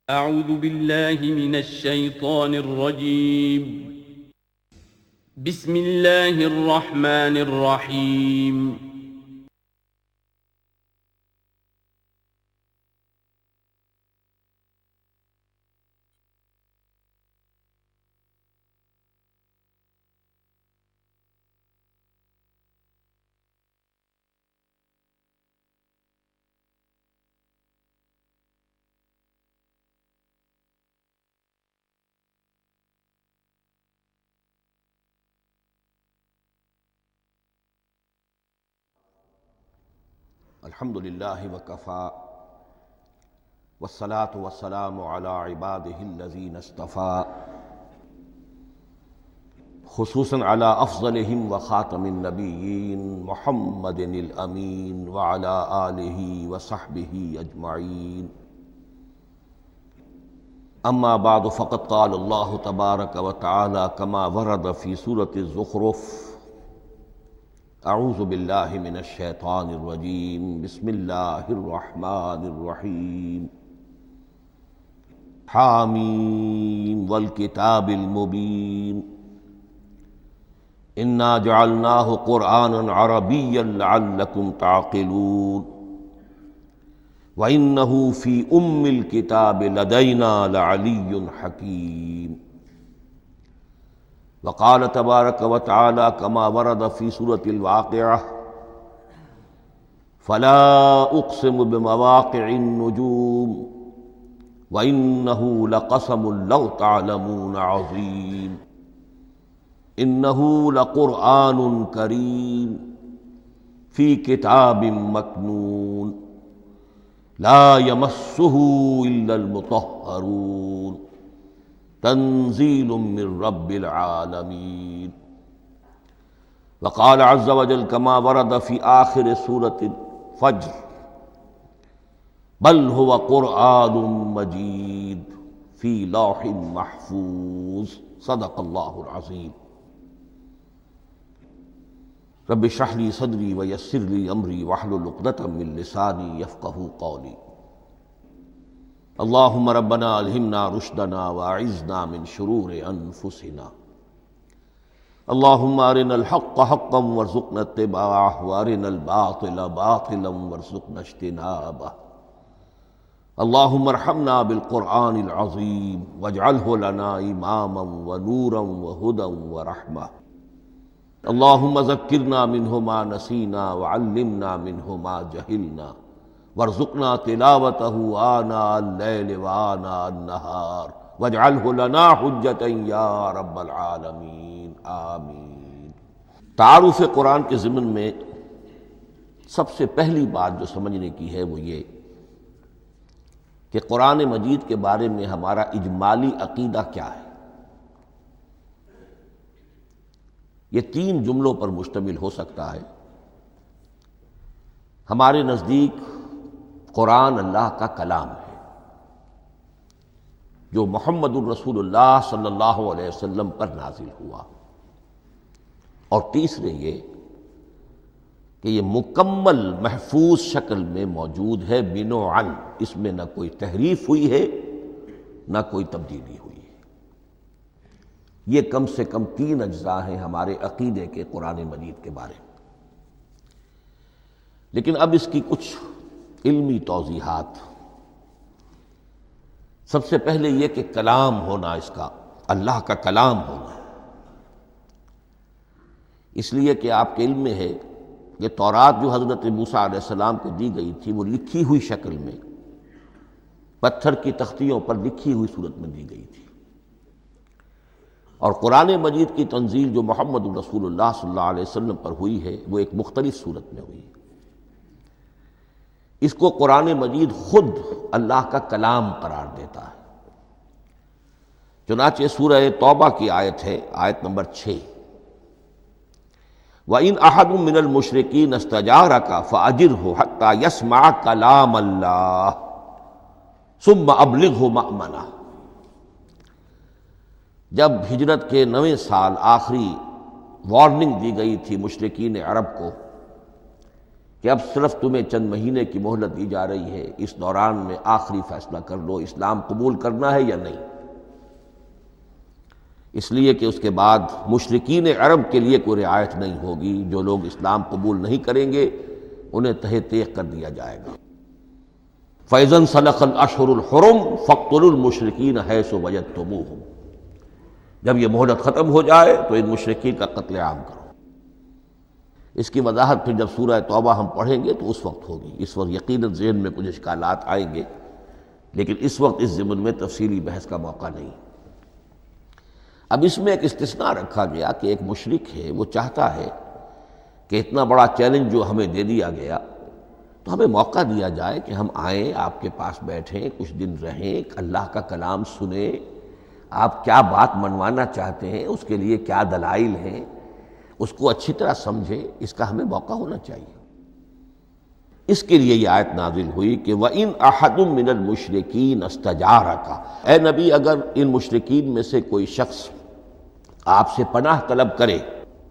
أعوذ بالله من الشيطان الرجيم. بسم الله الرحمن الرحيم. الحمد للہ وکفیٰ والصلاة والسلام علی عبادہ الذین اصطفیٰ، خصوصاً علی افضلہم وخاتم النبیین محمد الامین وعلی آلہ وصحبہ اجمعین. اما بعد فقد قال اللہ تبارک وتعالی کما ورد فی سورۃ الزخرف: اعوذ باللہ من الشیطان الرجیم، بسم اللہ الرحمن الرحیم. حامیم والکتاب المبین انا جعلناہ قرآنا عربیا لعلکم تعقلون وَإِنَّهُ فِي أُمِّ الْكِتَابِ لَدَيْنَا لَعَلِيٌّ حَكِيمٌ. وقال تبارک وتعالی کما ورد فی سورۃ الواقعہ: فلا اقسم بمواقع النجوم وإنه لقسم لو تعلمون عظیم انه لقرآن کریم فی کتاب مکنون لا یمسہ الا المطہرون تنزیل من رب العالمین. وقال عز وجل کما ورد فی آخر سورۃ الفجر: بل هو قرآن مجید فی لوح محفوظ. صدق اللہ العظیم. رب اشرح لی صدری ویسر لی امری واحلل عقدۃ من لسانی یفقہوا قولی. اللہم ربنا الہمنا رشدنا واعذنا من شرور انفسنا. اللہم ارنا الحق حقا وارزقنا اتباعہ وارنا الباطل باطلا وارزقنا اجتنابہ. اللہم ارحمنا بالقرآن العظیم واجعلہ لنا اماما ونورا وہدی ورحمہ. اللہم ذکرنا منہ ما نسینا وعلمنا منہ ما جہلنا وارزقنا تلاوتہ آناء اللیل وآناء النہار واجعلہ لنا حجتا یا رب العالمین آمین. تعارف قرآن کے ضمن میں سب سے پہلی بات جو سمجھنے کی ہے وہ یہ کہ قرآن مجید کے بارے میں ہمارا اجمالی عقیدہ کیا ہے. یہ 3 جملوں پر مشتمل ہو سکتا ہے. ہمارے نزدیک قرآن اللہ کا کلام ہے جو محمد الرسول اللہ صلی اللہ علیہ وسلم پر نازل ہوا. اور تیسرے یہ کہ یہ مکمل محفوظ شکل میں موجود ہے بنوعاً، اس میں نہ کوئی تحریف ہوئی ہے نہ کوئی تبدیلی ہوئی ہے. یہ کم سے کم 3 اجزاء ہیں ہمارے عقیدے کے قرآن مجید کے بارے میں. لیکن اب اس کی کچھ علمی توضیحات. سب سے پہلے یہ کہ کلام ہونا، اس کا اللہ کا کلام ہونا، اس لیے کہ آپ کے علم میں ہے کہ تورات جو حضرت موسیٰ علیہ السلام کو دی گئی تھی وہ لکھی ہوئی شکل میں پتھر کی تختیوں پر لکھی ہوئی صورت میں دی گئی تھی، اور قرآن مجید کی تنزیل جو محمد رسول اللہ صلی اللہ علیہ وسلم پر ہوئی ہے وہ ایک مختلف صورت میں ہوئی ہے. اس کو قرآن مجید خود اللہ کا کلام قرار دیتا ہے. چنانچہ سورہ توبہ کی آیت ہے، آیت نمبر 6: وَإِنْ أَحَدٌ مِّنَ الْمُشْرِكِينَ اسْتَجَارَكَ فَأَجِرْهُ حَتَّى يَسْمَعَ كَلَامَ اللَّهِ ثُمَّ أَبْلِغْهُ مَأْمَنَهُ. جب ہجرت کے 9ویں سال آخری وارننگ دی گئی تھی مشرکین عرب کو کہ اب صرف تمہیں چند مہینے کی مہلت دی جا رہی ہے، اس دوران میں آخری فیصلہ کر لو اسلام قبول کرنا ہے یا نہیں، اس لیے کہ اس کے بعد مشرکین عرب کے لیے کوئی رعایت نہیں ہوگی، جو لوگ اسلام قبول نہیں کریں گے انہیں تہہ تیغ کر دیا جائے گا۔ فَإِذَا انْسَلَخَ الْأَشْهُرُ الْحُرُمُ فَاقْتُلُوا الْمُشْرِكِينَ حَيْثُ وَجَدتُّمُوهُمْ، جب یہ مہلت ختم ہو جائے تو ان مشرکین کا قتل عام کرو۔ اس کی وضاحت پھر جب سورہ توبہ ہم پڑھیں گے تو اس وقت ہوگی، اس وقت یقیناً ذہن میں کچھ اشکالات آئیں گے، لیکن اس وقت اس ضمن میں تفصیلی بحث کا موقع نہیں۔ اب اس میں ایک استثناء رکھا گیا کہ ایک مشرک ہے، وہ چاہتا ہے کہ اتنا بڑا چیلنج جو ہمیں دے دیا گیا تو ہمیں موقع دیا جائے کہ ہم آئیں، آپ کے پاس بیٹھیں، کچھ دن رہیں، اللہ کا کلام سنیں، آپ کیا بات منوانا چاہتے ہیں، اس کے لیے کیا دلائل ہیں، اس کو اچھی طرح سمجھیں، اس کا ہمیں موقع ہونا چاہیے۔ اس کے لیے یہ آیت نازل ہوئی کہ وَإِنْ أَحَدٌ مِّنَ الْمُشْرِكِينَ اسْتَجَارَكَ، اے نبی اگر ان مشرکین میں سے کوئی شخص آپ سے پناہ طلب کرے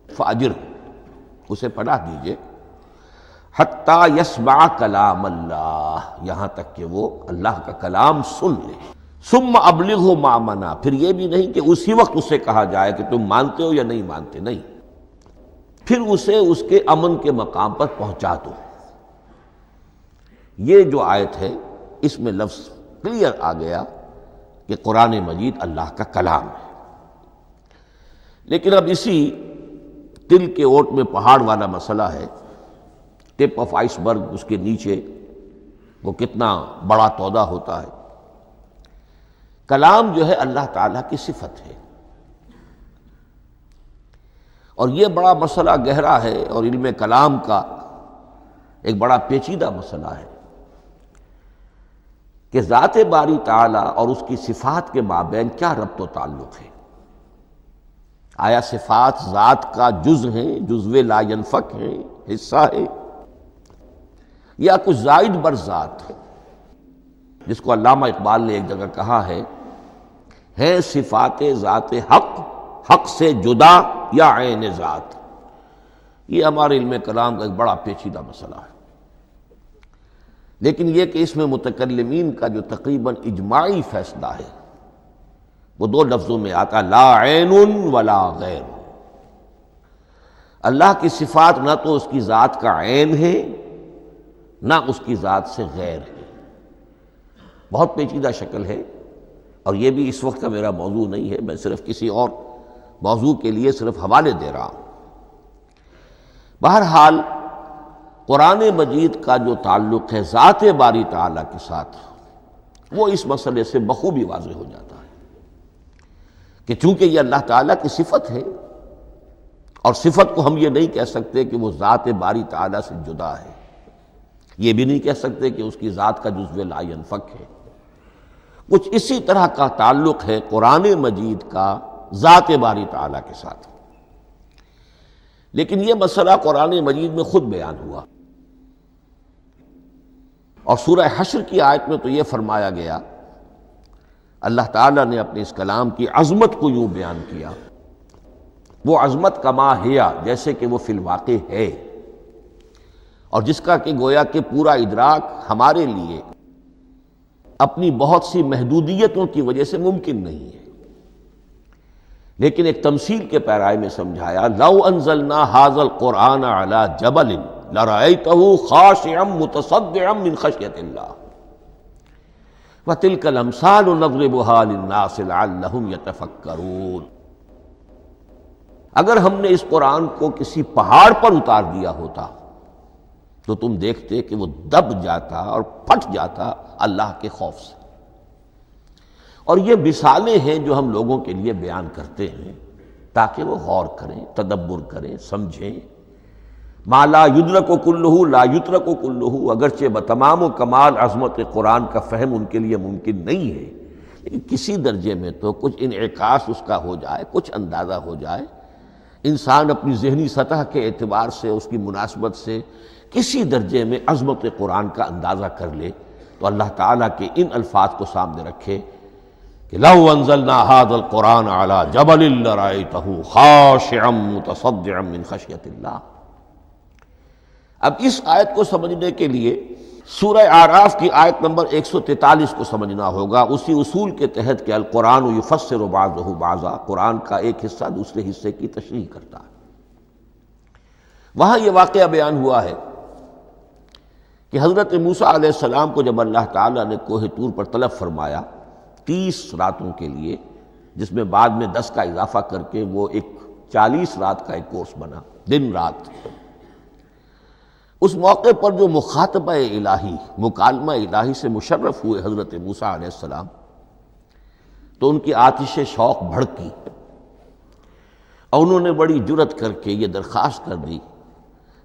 فَأَجِرْهُ، اسے پناہ دیجئے، حتیٰ یسمع کلام اللہ، یہاں تک کہ وہ اللہ کا کلام سن لے، ثم ابلغہ مأمنا، پھر یہ بھی نہیں کہ اسی وقت اسے کہا جائے کہ تم مانتے ہو یا نہیں مانتے، نہیں، پھر اسے اس کے امن کے مقام پر پہنچا دو۔ یہ جو آیت ہے اس میں لفظ کلیئر آ گیا کہ قرآن مجید اللہ کا کلام ہے، لیکن اب اسی تل کے اوٹ میں پہاڑ والا مسئلہ ہے، ٹپ آف آئس برگ، اس کے نیچے وہ کتنا بڑا تودہ ہوتا ہے۔ کلام جو ہے اللہ تعالیٰ کی صفت ہے، اور یہ بڑا مسئلہ گہرا ہے، اور علم کلام کا ایک بڑا پیچیدہ مسئلہ ہے کہ ذات باری تعالیٰ اور اس کی صفات کے مابین کیا ربط و تعلق ہے۔ آیا صفات ذات کا جز ہیں، جزو لا ینفک ہیں، حصہ ہے، یا کچھ زائد بر ذات ہے، جس کو علامہ اقبال نے ایک جگہ کہا ہے صفات ذات حق، حق سے جدا یا عین ذات۔ یہ ہمارے علم کلام کا ایک بڑا پیچیدہ مسئلہ ہے، لیکن یہ کہ اس میں متکلمین کا جو تقریباً اجماعی فیصلہ ہے وہ دو لفظوں میں آتا، لا عین ولا غیر۔ اللہ کی صفات نہ تو اس کی ذات کا عین ہے نہ اس کی ذات سے غیر ہے، بہت پیچیدہ شکل ہے، اور یہ بھی اس وقت کا میرا موضوع نہیں ہے، میں صرف کسی اور موضوع کے لیے صرف حوالے دے رہا ہوں۔ بہرحال قرآن مجید کا جو تعلق ہے ذات باری تعالیٰ کے ساتھ، وہ اس مسئلے سے بخوبی واضح ہو جاتا ہے کہ چونکہ یہ اللہ تعالیٰ کی صفت ہے، اور صفت کو ہم یہ نہیں کہہ سکتے کہ وہ ذات باری تعالیٰ سے جدا ہے، یہ بھی نہیں کہہ سکتے کہ اس کی ذات کا جزو لا ینفک ہے، کچھ اسی طرح کا تعلق ہے قرآن مجید کا ذات باری تعالیٰ کے ساتھ۔ لیکن یہ مسئلہ قرآن مجید میں خود بیان ہوا، اور سورہ حشر کی آیت میں تو یہ فرمایا گیا، اللہ تعالیٰ نے اپنے اس کلام کی عظمت کو یوں بیان کیا، وہ عظمت کما ہیا، جیسے کہ وہ فی الواقع ہے، اور جس کا کہ گویا کہ پورا ادراک ہمارے لیے اپنی بہت سی محدودیتوں کی وجہ سے ممکن نہیں ہے، لیکن ایک تمثیل کے پیرائے میں سمجھایا، لو انزلنا ھذا القرآن علی جبل لرأیتہ خاشعا متصدعا من خشیۃ اللہ وتلک الامثال نضربها للناس لعلهم یتفکرون۔ اگر ہم نے اس قرآن کو کسی پہاڑ پر اتار دیا ہوتا تو تم دیکھتے کہ وہ دب جاتا اور پھٹ جاتا اللہ کے خوف سے۔ اور یہ مثالیں ہیں جو ہم لوگوں کے لیے بیان کرتے ہیں تاکہ وہ غور کریں، تدبر کریں، سمجھیں۔ ما لا یدرک کلہ لا یترک کلہ، اگرچہ بتمام و کمال عظمت قرآن کا فہم ان کے لیے ممکن نہیں ہے، لیکن کسی درجے میں تو کچھ انعکاس اس کا ہو جائے، کچھ اندازہ ہو جائے، انسان اپنی ذہنی سطح کے اعتبار سے، اس کی مناسبت سے کسی درجے میں عظمت قرآن کا اندازہ کر لے، تو اللہ تعالیٰ کے ان الفاظ کو سامنے رکھے کہ لو انزلنا ھذا القرآن علی جبل لرأیتہ خاشعا متصدعا من خشیۃ اللہ۔ اب اس آیت کو سمجھنے کے لیے سورہ اعراف کی آیت نمبر 143 کو سمجھنا ہوگا، اسی اصول کے تحت کہ القرآن یفسر بعضہ بعضا، قرآن کا ایک حصہ دوسرے حصے کی تشریح کرتا ہے۔ وہاں یہ واقعہ بیان ہوا ہے کہ حضرت موسیٰ علیہ السلام کو جب اللہ تعالیٰ نے کوہ طور پر طلب فرمایا 30 راتوں کے لیے، جس میں بعد میں 10 کا اضافہ کر کے وہ ایک 40 رات کا ایک کورس بنا، دن رات، اس موقع پر جو مخاطبہ الہی، مکالمہ الہی سے مشرف ہوئے حضرت موسیٰ علیہ السلام، تو ان کی آتش شوق بھڑکی اور انہوں نے بڑی جرأت کر کے یہ درخواست کر دی،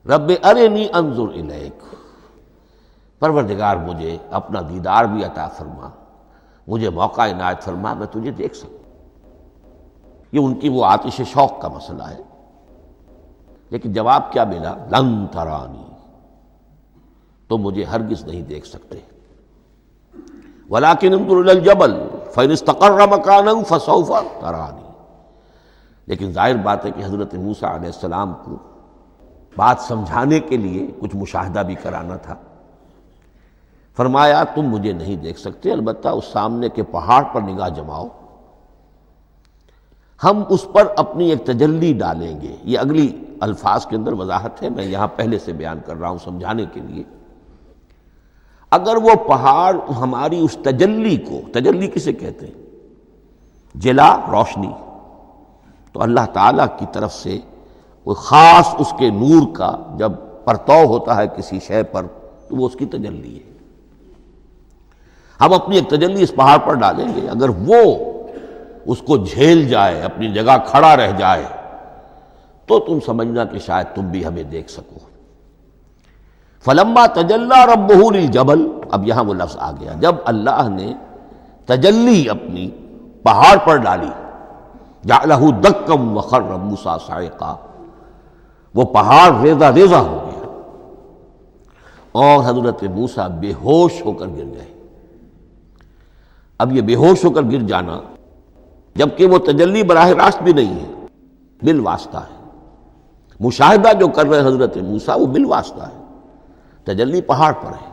رب ارنی انظر الیک، پروردگار مجھے اپنا دیدار بھی عطا فرما، مجھے موقع عنایت فرما، میں تجھے دیکھ سکوں۔ یہ ان کی وہ آتش شوق کا مسئلہ ہے، لیکن جواب کیا ملا؟ لن ترانی، تو مجھے ہرگز نہیں دیکھ سکتے، ولیکن انظر الی الجبل فإن استقر مکانہ فسوف ترانی۔ لیکن ظاہر بات ہے کہ حضرت موسیٰ علیہ السلام کو بات سمجھانے کے لیے کچھ مشاہدہ بھی کرانا تھا۔ فرمایا تم مجھے نہیں دیکھ سکتے، البتہ اس سامنے کے پہاڑ پر نگاہ جماؤ، ہم اس پر اپنی ایک تجلی ڈالیں گے۔ یہ اگلی الفاظ کے اندر وضاحت ہے، میں یہاں پہلے سے بیان کر رہا ہوں سمجھانے کے لیے۔ اگر وہ پہاڑ ہماری اس تجلی کو، تجلی کسے کہتے ہیں؟ جلا، روشنی، تو اللہ تعالیٰ کی طرف سے کوئی خاص اس کے نور کا جب پرتو ہوتا ہے کسی شے پر تو وہ اس کی تجلی ہے۔ ہم اپنی ایک تجلی اس پہاڑ پر ڈالیں گے، اگر وہ اس کو جھیل جائے، اپنی جگہ کھڑا رہ جائے، تو تم سمجھنا کہ شاید تم بھی ہمیں دیکھ سکو۔ فلما تجلی ربہ للجبل، اب یہاں وہ لفظ آ گیا، جب اللہ نے تجلی اپنی پہاڑ پر ڈالی، جعلہ دکا وخر موسیٰ صعقا، وہ پہاڑ ریزہ ریزہ ہو گیا اور حضرت موسیٰ بے ہوش ہو کر گر گئے۔ اب یہ بے ہوش ہو کر گر جانا، جبکہ وہ تجلی براہ راست بھی نہیں ہے، بالواسطہ ہے۔ مشاہدہ جو کر رہے حضرت موسیٰ وہ بالواسطہ ہے، تجلی پہاڑ پر ہے،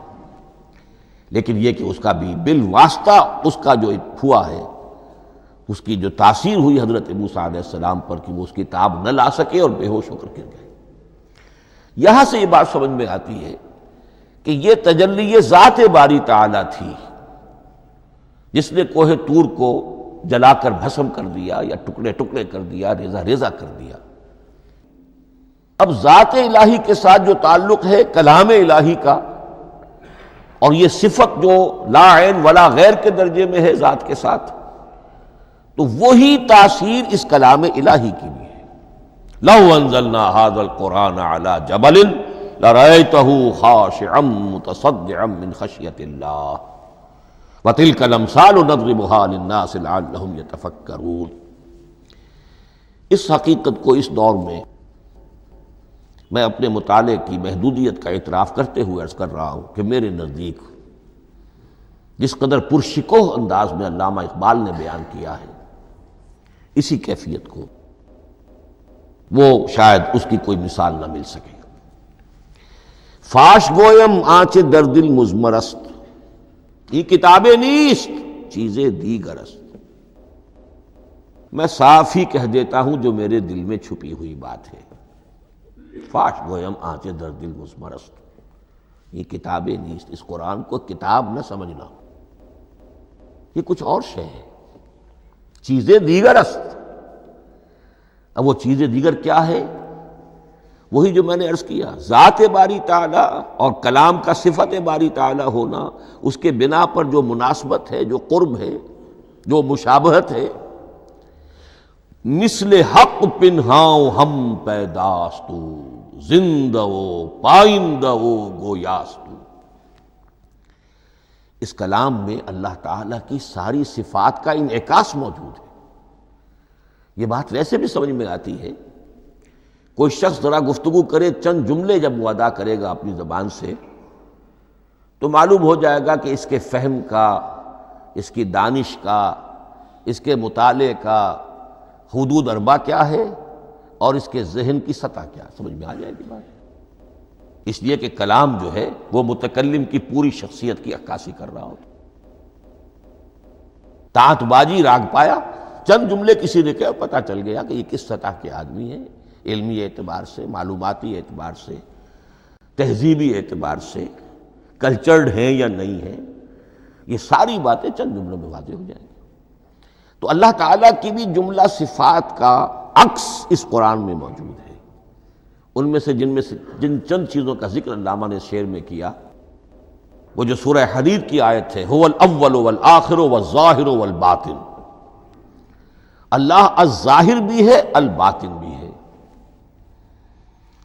لیکن یہ کہ اس کا بھی بالواسطہ اس کا جو ہوا ہے، اس کی جو تاثیر ہوئی حضرت موسیٰ علیہ السلام پر کہ وہ اس کی تاب نہ لا سکے اور بے ہوش ہو کر گر گئے۔ یہاں سے یہ بات سمجھ میں آتی ہے کہ یہ تجلی یہ ذات باری تعالیٰ تھی جس نے کوہ طور کو جلا کر بھسم کر دیا یا ٹکڑے ٹکڑے کر دیا، ریزہ ریزہ کر دیا۔ اب ذات الہی کے ساتھ جو تعلق ہے کلام الہی کا، اور یہ صفت جو لا عین ولا غیر کے درجے میں ہے ذات کے ساتھ، تو وہی تاثیر اس کلام الہی کی بھی ہے۔ لو انزلنا هذا القرآن على جبل لرأيته خاشعا متصدعا من خشية الله وتلك الامثال نضربها للناس لعلهم يتفكرون۔ اس حقیقت کو اس دور میں میں اپنے مطالعے کی محدودیت کا اعتراف کرتے ہوئے عرض کر رہا ہوں کہ میرے نزدیک جس قدر پرشکوہ انداز میں علامہ اقبال نے بیان کیا ہے اسی کیفیت کو، وہ شاید اس کی کوئی مثال نہ مل سکے۔ فاش گویم آنچ در دل مضمرست، یہ کتابیں نیست چیزیں دیگر است، میں صاف ہی کہہ دیتا ہوں جو میرے دل میں چھپی ہوئی بات ہے۔ فاش گویم آنچ در دل مضمرست، یہ کتابیں نیست، اس قرآن کو کتاب نہ سمجھنا، یہ کچھ اور شے ہے، چیزیں دیگر است۔ اب وہ چیزیں دیگر کیا ہے؟ وہی جو میں نے عرض کیا، ذات باری تعالیٰ اور کلام کا صفت باری تعالیٰ ہونا، اس کے بنا پر جو مناسبت ہے، جو قرب ہے، جو مشابہت ہے۔ مثل حق پنہاؤ ہم پیداستو، زندہ و پائندہ و گویاستو۔ اس کلام میں اللہ تعالیٰ کی ساری صفات کا انعکاس موجود ہے۔ یہ بات ویسے بھی سمجھ میں آتی ہے، کوئی شخص ذرا گفتگو کرے، چند جملے جب وہ ادا کرے گا اپنی زبان سے تو معلوم ہو جائے گا کہ اس کے فہم کا، اس کی دانش کا، اس کے مطالعے کا حدود اربع کیا ہے اور اس کے ذہن کی سطح کیا، سمجھ میں آ جائے گی بات۔ اس لیے کہ کلام جو ہے وہ متکلم کی پوری شخصیت کی عکاسی کر رہا ہوتا. تانت بازی راگ پایا، چند جملے کسی نے کہا، پتہ چل گیا کہ یہ کس سطح کے آدمی ہیں، علمی اعتبار سے، معلوماتی اعتبار سے، تہذیبی اعتبار سے، کلچرڈ ہیں یا نہیں ہیں. یہ ساری باتیں چند جملوں میں واضح ہو جائیں گی. تو اللہ تعالیٰ کی بھی جملہ صفات کا عکس اس قرآن میں موجود ہے. ان میں سے جن چند چیزوں کا ذکر علامہ نے شعر میں کیا، وہ جو سورہ حدید کی آیت ہے، هو الاول والآخر والظاہر والباطن. اللہ الظاہر بھی ہے، الباطن بھی ہے.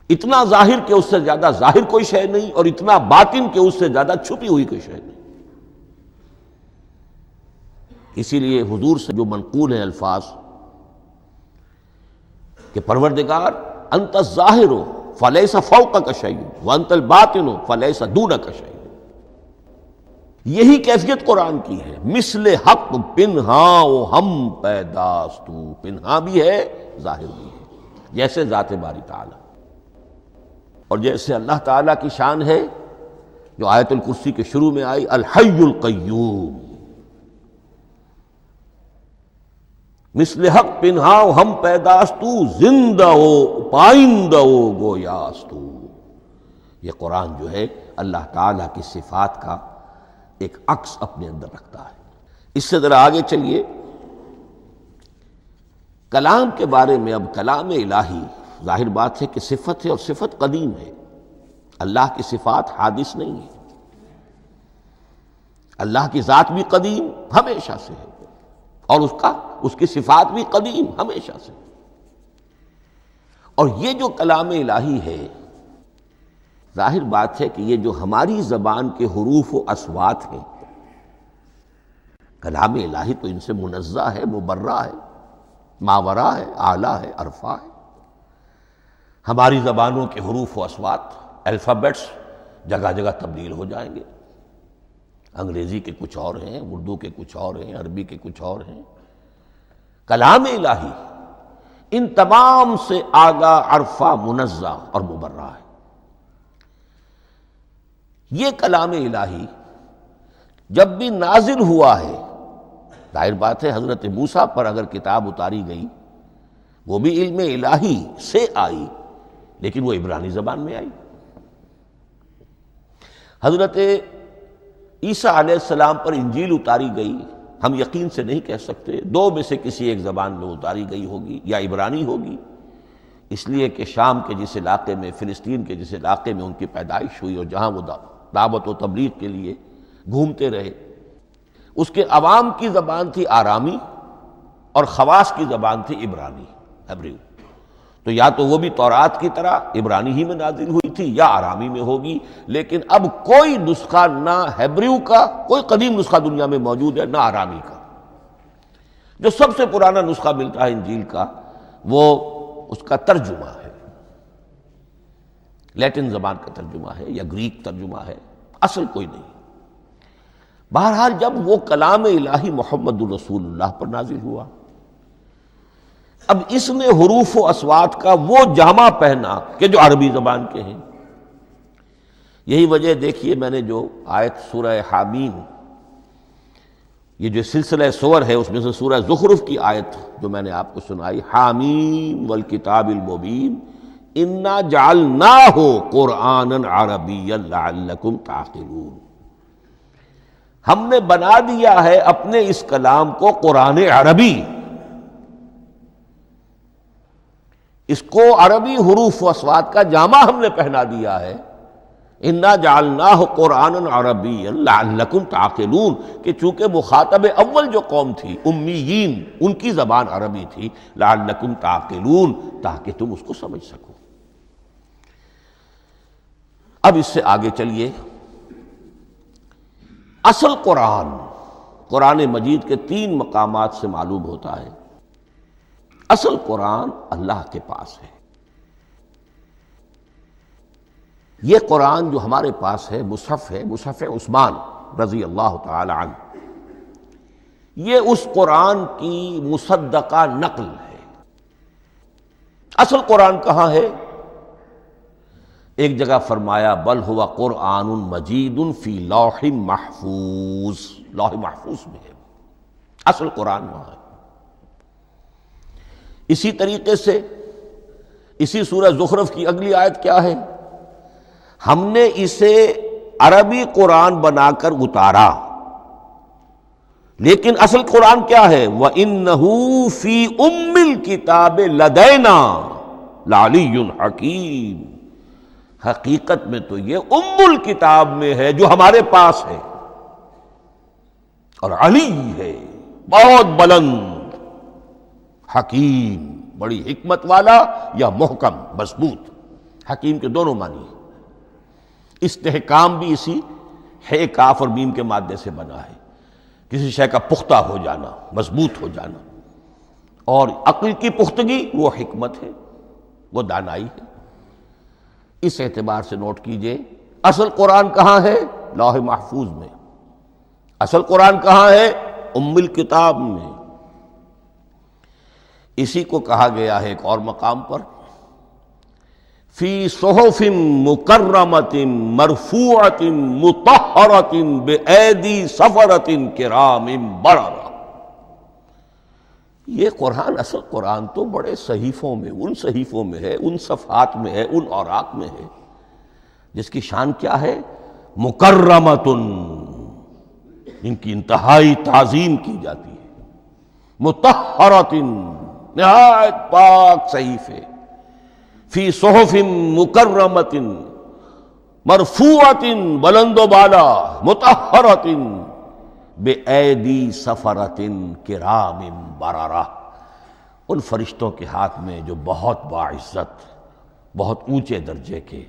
اتنا ظاہر کہ اس سے زیادہ ظاہر کوئی شے نہیں، اور اتنا باطن کہ اس سے زیادہ چھپی ہوئی کوئی شے نہیں. اسی لیے حضور سے جو منقول ہیں الفاظ کہ پروردگار انت الظاہر فلیس فوقک شیء وانت الباطن فلیس دونک شیء. یہی کیفیت قرآن کی ہے. مثل حق پنہاں و ہم پیداستو، پنہاں بھی ہے ظاہر بھی ہے، جیسے ذات باری تعالی. اور جیسے اللہ تعالیٰ کی شان ہے جو آیت الکرسی کے شروع میں آئی، الحی القیوم. مثل حق پنہاں و ہم پیداستو، زندہ و پائندہ و گویاستو. یہ قرآن جو ہے اللہ تعالیٰ کی صفات کا ایک عکس اپنے اندر رکھتا ہے. اس سے ذرا آگے چلیے. کلام کے بارے میں اب کلام الہی ظاہر بات ہے کہ صفت ہے، اور صفت قدیم ہے. اللہ کی صفات حادث نہیں ہے. اللہ کی ذات بھی قدیم ہمیشہ سے ہے، اور اس کی صفات بھی قدیم ہمیشہ سے. اور یہ جو کلام الہی ہے، ظاہر بات ہے کہ یہ جو ہماری زبان کے حروف و اصوات ہیں، کلام الہی تو ان سے منزہ ہے، مبرہ ہے، ماورا ہے، اعلیٰ ہے، عرفہ ہے. ہماری زبانوں کے حروف و اصوات، الفابیٹس جگہ جگہ تبدیل ہو جائیں گے. انگریزی کے کچھ اور ہیں، اردو کے کچھ اور ہیں، عربی کے کچھ اور ہیں. کلام الہی ان تمام سے آگاہ، عرفہ، منزہ اور مبرہ ہے. یہ کلام الہی جب بھی نازل ہوا ہے، ظاہر بات ہے حضرت موسیٰ پر اگر کتاب اتاری گئی وہ بھی علم الہی سے آئی، لیکن وہ عبرانی زبان میں آئی. حضرت عیسیٰ علیہ السلام پر انجیل اتاری گئی، ہم یقین سے نہیں کہہ سکتے، دو میں سے کسی ایک زبان میں اتاری گئی ہوگی، یا عبرانی ہوگی، اس لیے کہ شام کے جس علاقے میں، فلسطین کے جس علاقے میں ان کی پیدائش ہوئی اور جہاں وہ دعوت و تبلیغ کے لیے گھومتے رہے، اس کے عوام کی زبان تھی آرامی، اور خواص کی زبان تھی عبرانی، ہیبریو. تو یا تو وہ بھی تورات کی طرح عبرانی ہی میں نازل ہوئی تھی، یا آرامی میں ہوگی. لیکن اب کوئی نسخہ نہ ہیبریو کا، کوئی قدیم نسخہ دنیا میں موجود ہے، نہ آرامی کا. جو سب سے پرانا نسخہ ملتا ہے انجیل کا، وہ اس کا ترجمہ ہے، لیٹن زبان کا ترجمہ ہے یا گریک ترجمہ ہے، اصل کوئی نہیں. بہرحال جب وہ کلام الہی محمد الرسول اللہ پر نازل ہوا، اب اس نے حروف و اصوات کا وہ جامہ پہنا کہ جو عربی زبان کے ہیں. یہی وجہ دیکھیے، میں نے جو آیت سورہ حامیم، یہ جو سلسلہ سور ہے اس میں سے سورہ زخرف کی آیت جو میں نے آپ کو سنائی، حامیم والکتاب المبین انا جعلناہ قرآنا عربیا لعلکم تعقلون. ہم نے بنا دیا ہے اپنے اس کلام کو قرآن عربی، اس کو عربی حروف و اصوات کا جامہ ہم نے پہنا دیا ہے. انا جعلناہ قرآنا عربیا لعلکم تعقلون، کہ چونکہ مخاطب اول جو قوم تھی امیین، ان کی زبان عربی تھی، لعلکم تعقلون، تاکہ تم اس کو سمجھ سکو. اب اس سے آگے چلیے. اصل قرآن مجید کے 3 مقامات سے معلوم ہوتا ہے. اصل قرآن اللہ کے پاس ہے. یہ قرآن جو ہمارے پاس ہے، مصحف ہے، مصحف عثمان رضی اللہ تعالی عنہ، یہ اس قرآن کی مصدقہ نقل ہے. اصل قرآن کہاں ہے؟ ایک جگہ فرمایا بل ہوا قرآن مجید فی لوح محفوظ، لوح محفوظ میں ہے، اصل قرآن وہاں ہے۔ اسی طریقے سے اسی سورہ زخرف کی اگلی آیت کیا ہے؟ ہم نے اسے عربی قرآن بنا کر اتارا، لیکن اصل قرآن کیا ہے؟ وَإِنَّهُ فِي أُمِّ الْكِتَابِ لَدَيْنَا لَعَلِيٌّ حَكِيمٌ، حقیقت میں تو یہ ام الکتاب میں ہے جو ہمارے پاس ہے، اور علی ہے بہت بلند، حکیم بڑی حکمت والا، یا محکم مضبوط، حکیم کے دونوں معنی ہیں۔ استحکام بھی اسی ہے کاف اور میم کے مادے سے بنا ہے، کسی شے کا پختہ ہو جانا، مضبوط ہو جانا، اور عقل کی پختگی وہ حکمت ہے، وہ دانائی ہے۔ اس اعتبار سے نوٹ کیجئے اصل قرآن کہاں ہے؟ لوح محفوظ میں۔ اصل قرآن کہاں ہے؟ ام الکتاب میں۔ اسی کو کہا گیا ہے ایک اور مقام پر فی صحف مکرمۃ مرفوعۃ مطہرۃ بایدی سفرۃ کرام بررہ۔ یہ قرآن، اصل قرآن تو بڑے صحیفوں میں، ان صحیفوں میں ہے، ان صفحات میں ہے، ان اوراق میں ہے، جس کی شان کیا ہے؟ مکرمۃ، ان کی انتہائی تعظیم کی جاتی ہے، مطہرۃ، نہایت پاک صحیفے، فی صحف مکرمۃ مرفوعۃ، بلند و بالا، مطہرۃ بِأَيْدِي سَفَرَةٍ کرام بررہ، ان فرشتوں کے ہاتھ میں جو بہت باعزت، بہت اونچے درجے کے،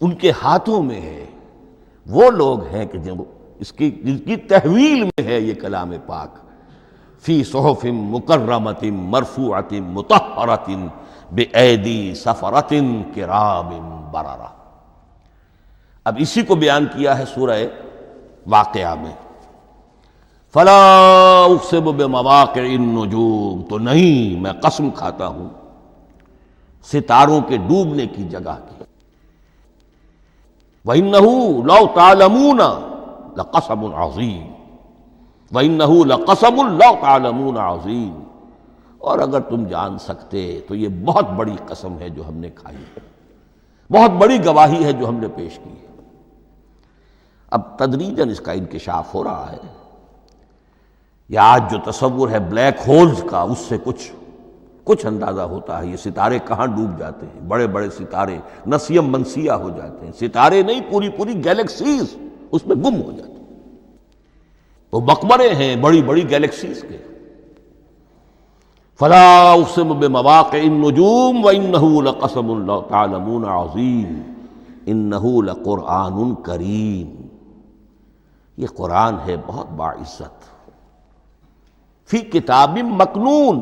ان کے ہاتھوں میں ہے۔ وہ لوگ ہیں کہ جن کی تحویل میں ہے یہ کلام پاک، فی صحف مکرمۃ مرفوعۃ مطہرۃ بِأَيْدِي سَفَرَةٍ کرام بررہ۔ اب اسی کو بیان کیا ہے سورہ واقعہ میں، فلا اقسم بمواقع النجوم، تو نہیں، میں قسم کھاتا ہوں ستاروں کے ڈوبنے کی جگہ کی۔ وَإِنَّهُ لَوْ تَعْلَمُونَ لَقَسَمٌ عَظِيمٌ، وَإِنَّهُ لَقَسَمٌ لَوْ تَعْلَمُونَ عَظِيمٌ، اور اگر تم جان سکتے تو یہ بہت بڑی قسم ہے جو ہم نے کھائی ہے، بہت بڑی گواہی ہے جو ہم نے پیش کی ہے۔ اب تدریجاً اس کا انکشاف ہو رہا ہے۔ یہ آج جو تصور ہے بلیک ہولز کا، اس سے کچھ اندازہ ہوتا ہے یہ ستارے کہاں ڈوب جاتے ہیں، بڑے بڑے ستارے نسیم منسیہ ہو جاتے ہیں، ستارے نہیں، پوری گیلیکسیز اس میں گم ہو جاتے ہیں، وہ مقبرے ہیں بڑی بڑی گیلیکسیز کے۔ فلا اقسم بمواقع النجوم وانه لقسم لو تعلمون عظیم انه لقرآن کریم، یہ قرآن ہے بہت باعزت، فی کتاب مکنون،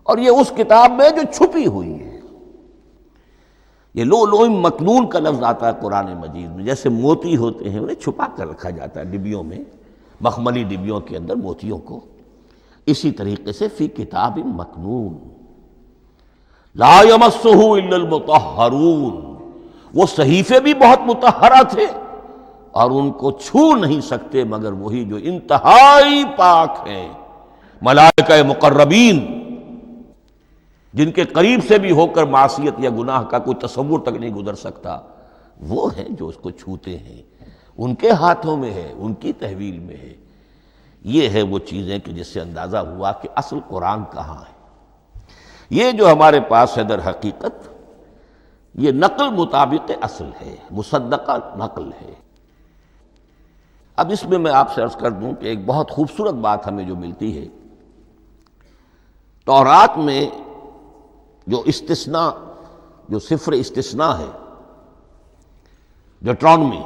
اور یہ اس کتاب میں جو چھپی ہوئی ہے۔ یہ لؤلؤ مکنون کا لفظ آتا ہے قرآن مجید میں، جیسے موتی ہوتے ہیں انہیں چھپا کر رکھا جاتا ہے ڈبیوں میں، مخملی ڈبیوں کے اندر موتیوں کو، اسی طریقے سے فی کتاب مکنون، لا یمسہ الا المطہرون، وہ صحیفے بھی بہت مطہرہ تھے اور ان کو چھو نہیں سکتے مگر وہی جو انتہائی پاک ہیں، ملائکہ مقربین، جن کے قریب سے بھی ہو کر معصیت یا گناہ کا کوئی تصور تک نہیں گزر سکتا، وہ ہیں جو اس کو چھوتے ہیں، ان کے ہاتھوں میں ہے، ان کی تحویل میں ہے۔ یہ ہے وہ چیزیں کہ جس سے اندازہ ہوا کہ اصل قرآن کہاں ہے۔ یہ جو ہمارے پاس ہے در حقیقت یہ نقل مطابق اصل ہے، مصدقہ نقل ہے۔ اب اس میں آپ سے عرض کر دوں کہ ایک بہت خوبصورت بات ہمیں جو ملتی ہے، تورات میں جو استثناء، جو صفر استثناء ہے، ڈیوٹرانومی،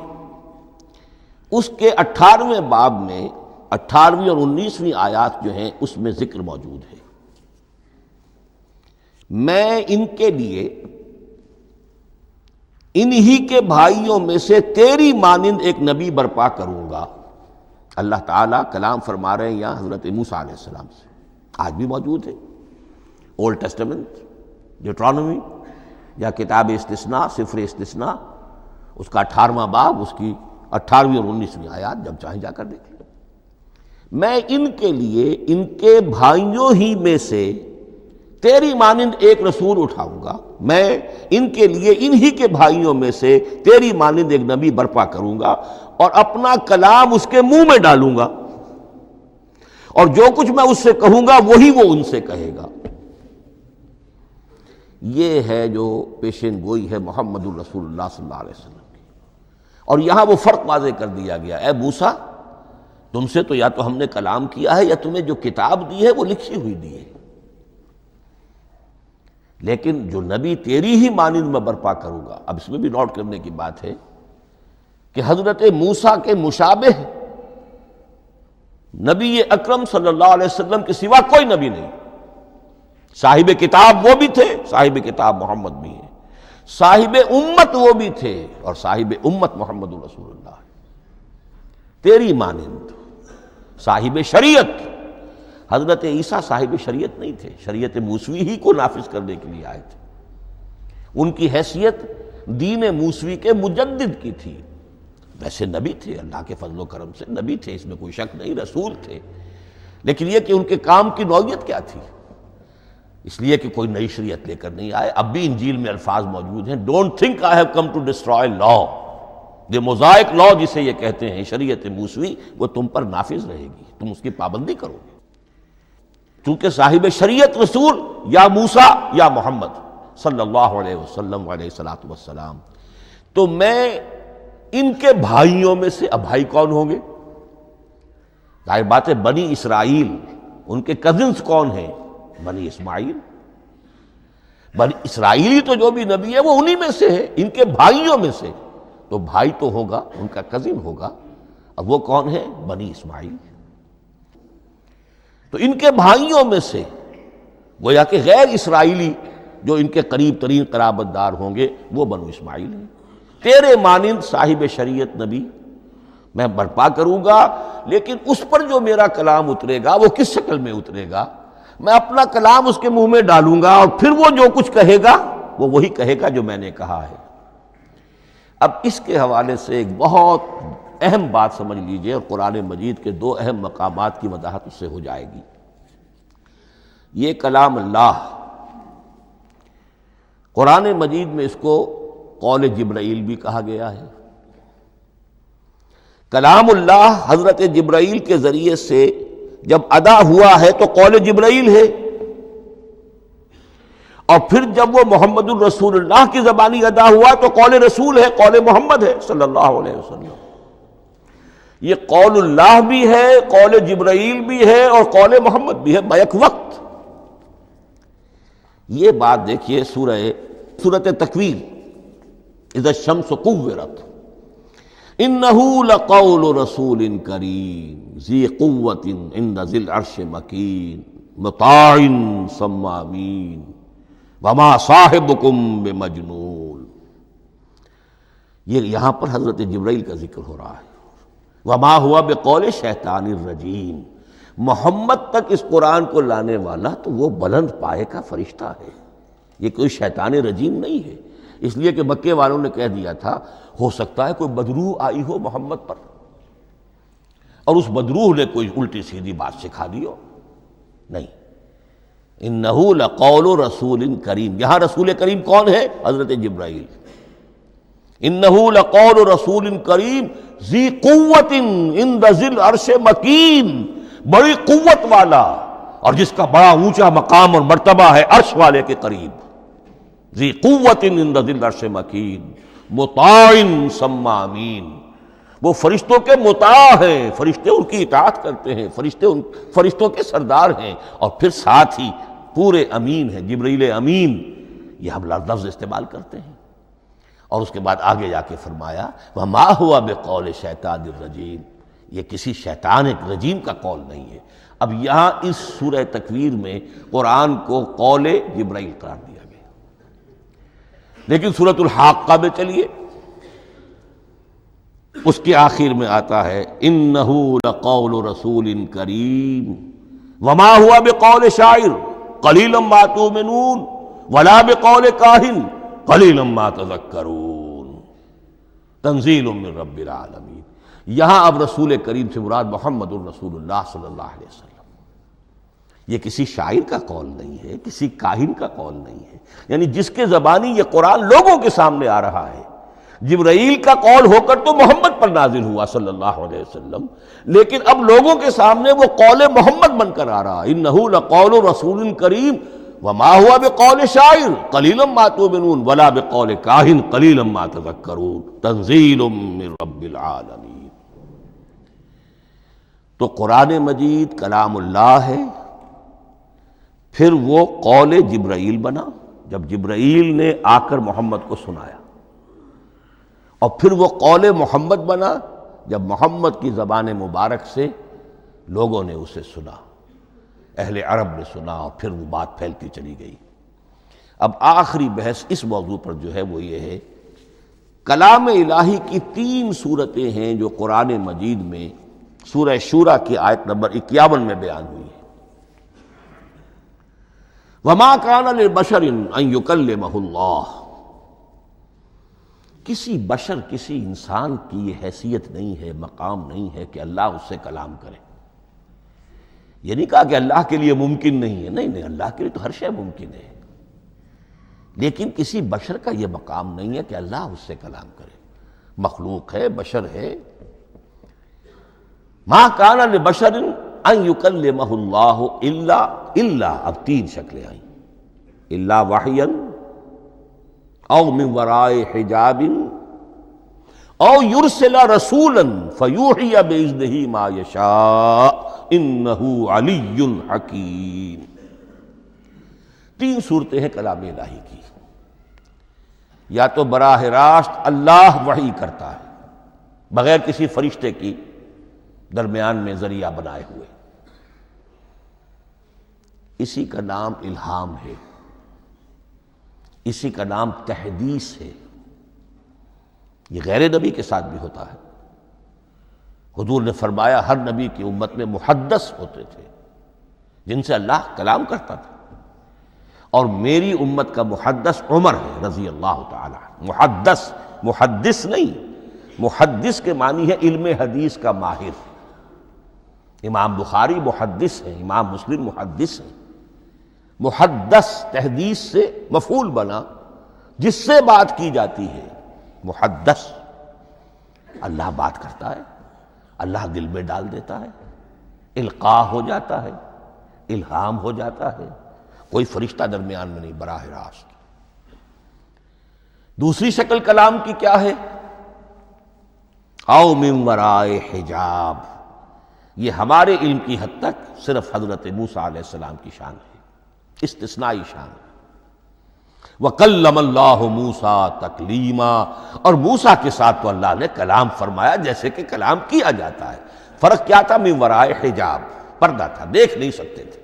اس کے 18ویں باب میں 18ویں اور 19ویں آیات جو ہیں اس میں ذکر موجود ہے، میں ان کے لیے انہی کے بھائیوں میں سے تیری مانند ایک نبی برپا کروں گا۔ اللہ تعالیٰ کلام فرما رہے ہیں یہاں حضرت موسیٰ علیہ السلام سے، آج بھی موجود ہے، اولڈ ٹیسٹمنٹ، ڈیوٹرانومی، یا کتاب استثناء سفر استثناء اس کا 18واں باب، اس کی 18ویں اور 19ویں آیات، جب چاہیں جا کر دیکھ لیں۔ میں ان کے لیے ان کے بھائیوں ہی میں سے تیری مانند ایک رسول اٹھاؤں گا، میں ان کے لیے انہی کے بھائیوں میں سے تیری مانند ایک نبی برپا کروں گا اور اپنا کلام اس کے منہ میں ڈالوں گا، اور جو کچھ میں اس سے کہوں گا وہی وہ ان سے کہے گا۔ یہ ہے جو پیشین گوئی ہے محمد الرسول اللہ صلی اللہ علیہ وسلم کی۔ اور یہاں وہ فرق واضح کر دیا گیا، اے موسیٰ تم سے تو یا تو ہم نے کلام کیا ہے یا تمہیں جو کتاب دی ہے وہ لکھی ہوئی دی ہے، لیکن جو نبی تیری ہی مانند میں برپا کروں گا۔ اب اس میں بھی نوٹ کرنے کی بات ہے کہ حضرت موسیٰ کے مشابہ نبی اکرم صلی اللہ علیہ وسلم کے سوا کوئی نبی نہیں۔ صاحب کتاب وہ بھی تھے، صاحب کتاب محمد بھی ہیں، صاحب امت وہ بھی تھے، اور صاحب امت محمد رسول اللہ ہے تیری مانند۔ صاحب شریعت، حضرت عیسیٰ صاحب شریعت نہیں تھے، شریعت موسوی ہی کو نافذ کرنے کے لیے آئے تھے۔ ان کی حیثیت دین موسوی کے مجدد کی تھی، ویسے نبی تھے، اللہ کے فضل و کرم سے نبی تھے، اس میں کوئی شک نہیں، رسول تھے، لیکن یہ کہ ان کے کام کی نوعیت کیا تھی، اس لیے کہ کوئی نئی شریعت لے کر نہیں آئے۔ اب بھی انجیل میں الفاظ موجود ہیں، don't think I have come to destroy law, یہ موزائک لا جسے یہ کہتے ہیں، شریعت موسوی، وہ تم پر نافذ رہے گی، تم اس کی پابندی کرو گے، چونکہ صاحب شریعت رسول یا موسیٰ یا محمد صلی اللہ علیہ وسلم علیہ الصلوۃ والسلام۔ تو میں ان کے بھائیوں میں سے، اب بھائی کون ہوں گے؟ ظاہر بات ہے بنی اسرائیل، ان کے کزنز کون ہیں؟ بنی اسماعیل۔ بنی اسرائیلی تو جو بھی نبی ہے وہ انہی میں سے ہے، ان کے بھائیوں میں سے، تو بھائی تو ہوگا، ان کا کزن ہوگا، اب وہ کون ہے؟ بنی اسماعیل۔ تو ان کے بھائیوں میں سے گویا کہ غیر اسرائیلی جو ان کے قریب ترین قرابت دار ہوں گے وہ بنو اسماعیل ہیں۔ تیرے مانند صاحب شریعت نبی میں برپا کروں گا، لیکن اس پر جو میرا کلام اترے گا وہ کس شکل میں اترے گا؟ میں اپنا کلام اس کے منہ میں ڈالوں گا، اور پھر وہ جو کچھ کہے گا وہ وہی کہے گا جو میں نے کہا ہے۔ اب اس کے حوالے سے ایک بہت اہم بات سمجھ لیجئے، اور قرآن مجید کے دو اہم مقامات کی وضاحت اس سے ہو جائے گی۔ یہ کلام اللہ، قرآن مجید میں اس کو قول جبرائیل بھی کہا گیا ہے۔ کلام اللہ حضرت جبرائیل کے ذریعے سے جب ادا ہوا ہے تو قول جبرائیل ہے، اور پھر جب وہ محمد الرسول اللہ کی زبانی ادا ہوا تو قول رسول ہے، قول محمد ہے صلی اللہ علیہ وسلم۔ یہ قول اللہ بھی ہے، قول جبرائیل بھی ہے، اور قول محمد بھی ہے بیک وقت۔ یہ بات دیکھیے سورۃ تکویر، اذا الشمس کورت، انہ لقول رسول کریم ذی قوت عند ذی العرش مکین مطاع ثم امین وما صاحبکم بمجنون۔ یہ یہاں پر حضرت جبرائیل کا ذکر ہو رہا ہے۔ وما ہوا بقول شیطان الرجیم، محمد تک اس قرآن کو لانے والا تو وہ بلند پائے کا فرشتہ ہے، یہ کوئی شیطان رجیم نہیں ہے، اس لیے کہ مکے والوں نے کہہ دیا تھا ہو سکتا ہے کوئی بدروح آئی ہو محمد پر، اور اس بدروح نے کوئی الٹی سیدھی بات سکھا دی ہو، نہیں۔ انہ لقول رسول کریم، یہاں رسول کریم کون ہے؟ حضرت جبرائیل۔ انہ لقول رسول کریم ذی قوت عند ذی العرش مکین، بڑی قوت والا اور جس کا بڑا اونچا مقام اور مرتبہ ہے عرش والے کے قریب۔ ذی قوت عند ذی العرش مکین مطاع ثم امین، وہ فرشتوں کے مطاع ہیں، فرشتے ان کی اطاعت کرتے ہیں، فرشتوں کے سردار ہیں، اور پھر ساتھ ہی پورے امین ہیں، جبرائیل امین، یہ ہم لفظ استعمال کرتے ہیں۔ اور اس کے بعد آگے جا کے فرمایا وما ہوا بقول شیطان الرجیم، یہ کسی شیطان رجیم کا قول نہیں ہے۔ اب یہاں اس سورہ تکویر میں قرآن کو قول جبرائیل قرار دیا گیا، لیکن سورۃ الحاقہ میں چلیے، اس کے آخر میں آتا ہے انہ لقول رسول کریم وما ہوا بقول شاعر قلیلا ما تؤمنون ولا بقول کاہن قلیلا ما تذکرون تنزیل من رب العالمین۔ یہاں اب رسول کریم سے مراد محمد الرسول اللہ صلی اللہ علیہ وسلم۔ یہ کسی شاعر کا قول نہیں ہے، کسی کاہن کا قول نہیں ہے، یعنی جس کے زبانی یہ قرآن لوگوں کے سامنے آ رہا ہے۔ جبرائیل کا قول ہو کر تو محمد پر نازل ہوا صلی اللہ علیہ وسلم، لیکن اب لوگوں کے سامنے وہ قول محمد بن کر آ رہا۔ انہ لقول رسول کریم وما هو بقول شاعر قلیلا ما تؤمنون ولا بقول کاہن قلیلا ما تذکرون تنزیل من رب العالمین۔ تو قرآن مجید کلام اللہ ہے، پھر وہ قول جبرائیل بنا جب جبرائیل نے آ کر محمد کو سنایا، اور پھر وہ قول محمد بنا جب محمد کی زبان مبارک سے لوگوں نے اسے سنا، اہل عرب نے سنا، اور پھر وہ بات پھیلتی چلی گئی۔ اب آخری بحث اس موضوع پر جو ہے وہ یہ ہے، کلام الہی کی 3 صورتیں ہیں جو قرآن مجید میں سورہ شورى کی آیت نمبر 51 میں بیان ہوئی ہے۔ وما كان لبشر ان يكلمه اللہ، کسی بشر، کسی انسان کی یہ حیثیت نہیں ہے، مقام نہیں ہے کہ اللہ اس سے کلام کرے۔ یہ نہیں کہا کہ اللہ کے لیے ممکن نہیں ہے، نہیں، اللہ کے لیے تو ہر شے ممکن ہے، لیکن کسی بشر کا یہ مقام نہیں ہے کہ اللہ اس سے کلام کرے۔ مخلوق ہے، بشر ہے۔ ما کان لبشر ان یکلمہ اللہ الا اب 3 شکلیں آئیں، الا وحیا او من وراء حجاب او یرسل رسولا فیوحی باذنہ ما یشاء انہ علی حکیم۔ 3 صورتیں ہیں کلام الہی کی۔ یا تو براہ راست اللہ وحی کرتا ہے بغیر کسی فرشتے کی درمیان میں ذریعہ بنائے ہوئے، اسی کا نام الہام ہے، اسی کا نام تحدیث ہے۔ یہ غیر نبی کے ساتھ بھی ہوتا ہے۔ حضور نے فرمایا ہر نبی کی امت میں محدث ہوتے تھے جن سے اللہ کلام کرتا تھا، اور میری امت کا محدث عمر ہے رضی اللہ تعالی عنہ۔ محدث نہیں، محدث کے معنی ہے علم حدیث کا ماہر۔ امام بخاری محدث ہیں، امام مسلم محدث ہیں۔ محدث تحدیث سے مفعول بنا، جس سے بات کی جاتی ہے۔ محدث، اللہ بات کرتا ہے، اللہ دل میں ڈال دیتا ہے، القاء ہو جاتا ہے، الہام ہو جاتا ہے، کوئی فرشتہ درمیان میں نہیں، براہ راست۔ دوسری شکل کلام کی کیا ہے؟ او من وراء حجاب، یہ ہمارے علم کی حد تک صرف حضرت موسیٰ علیہ السلام کی شان ہے، استثنائی شان ہے۔ وَكَلَّمَ اللَّهُ مُوسَىٰ تَكْلِيمًا، اور موسیٰ کے ساتھ تو اللہ نے کلام فرمایا جیسے کہ کلام کیا جاتا ہے۔ فرق کیا تھا؟ من وراء حجاب، پردہ تھا، دیکھ نہیں سکتے تھے،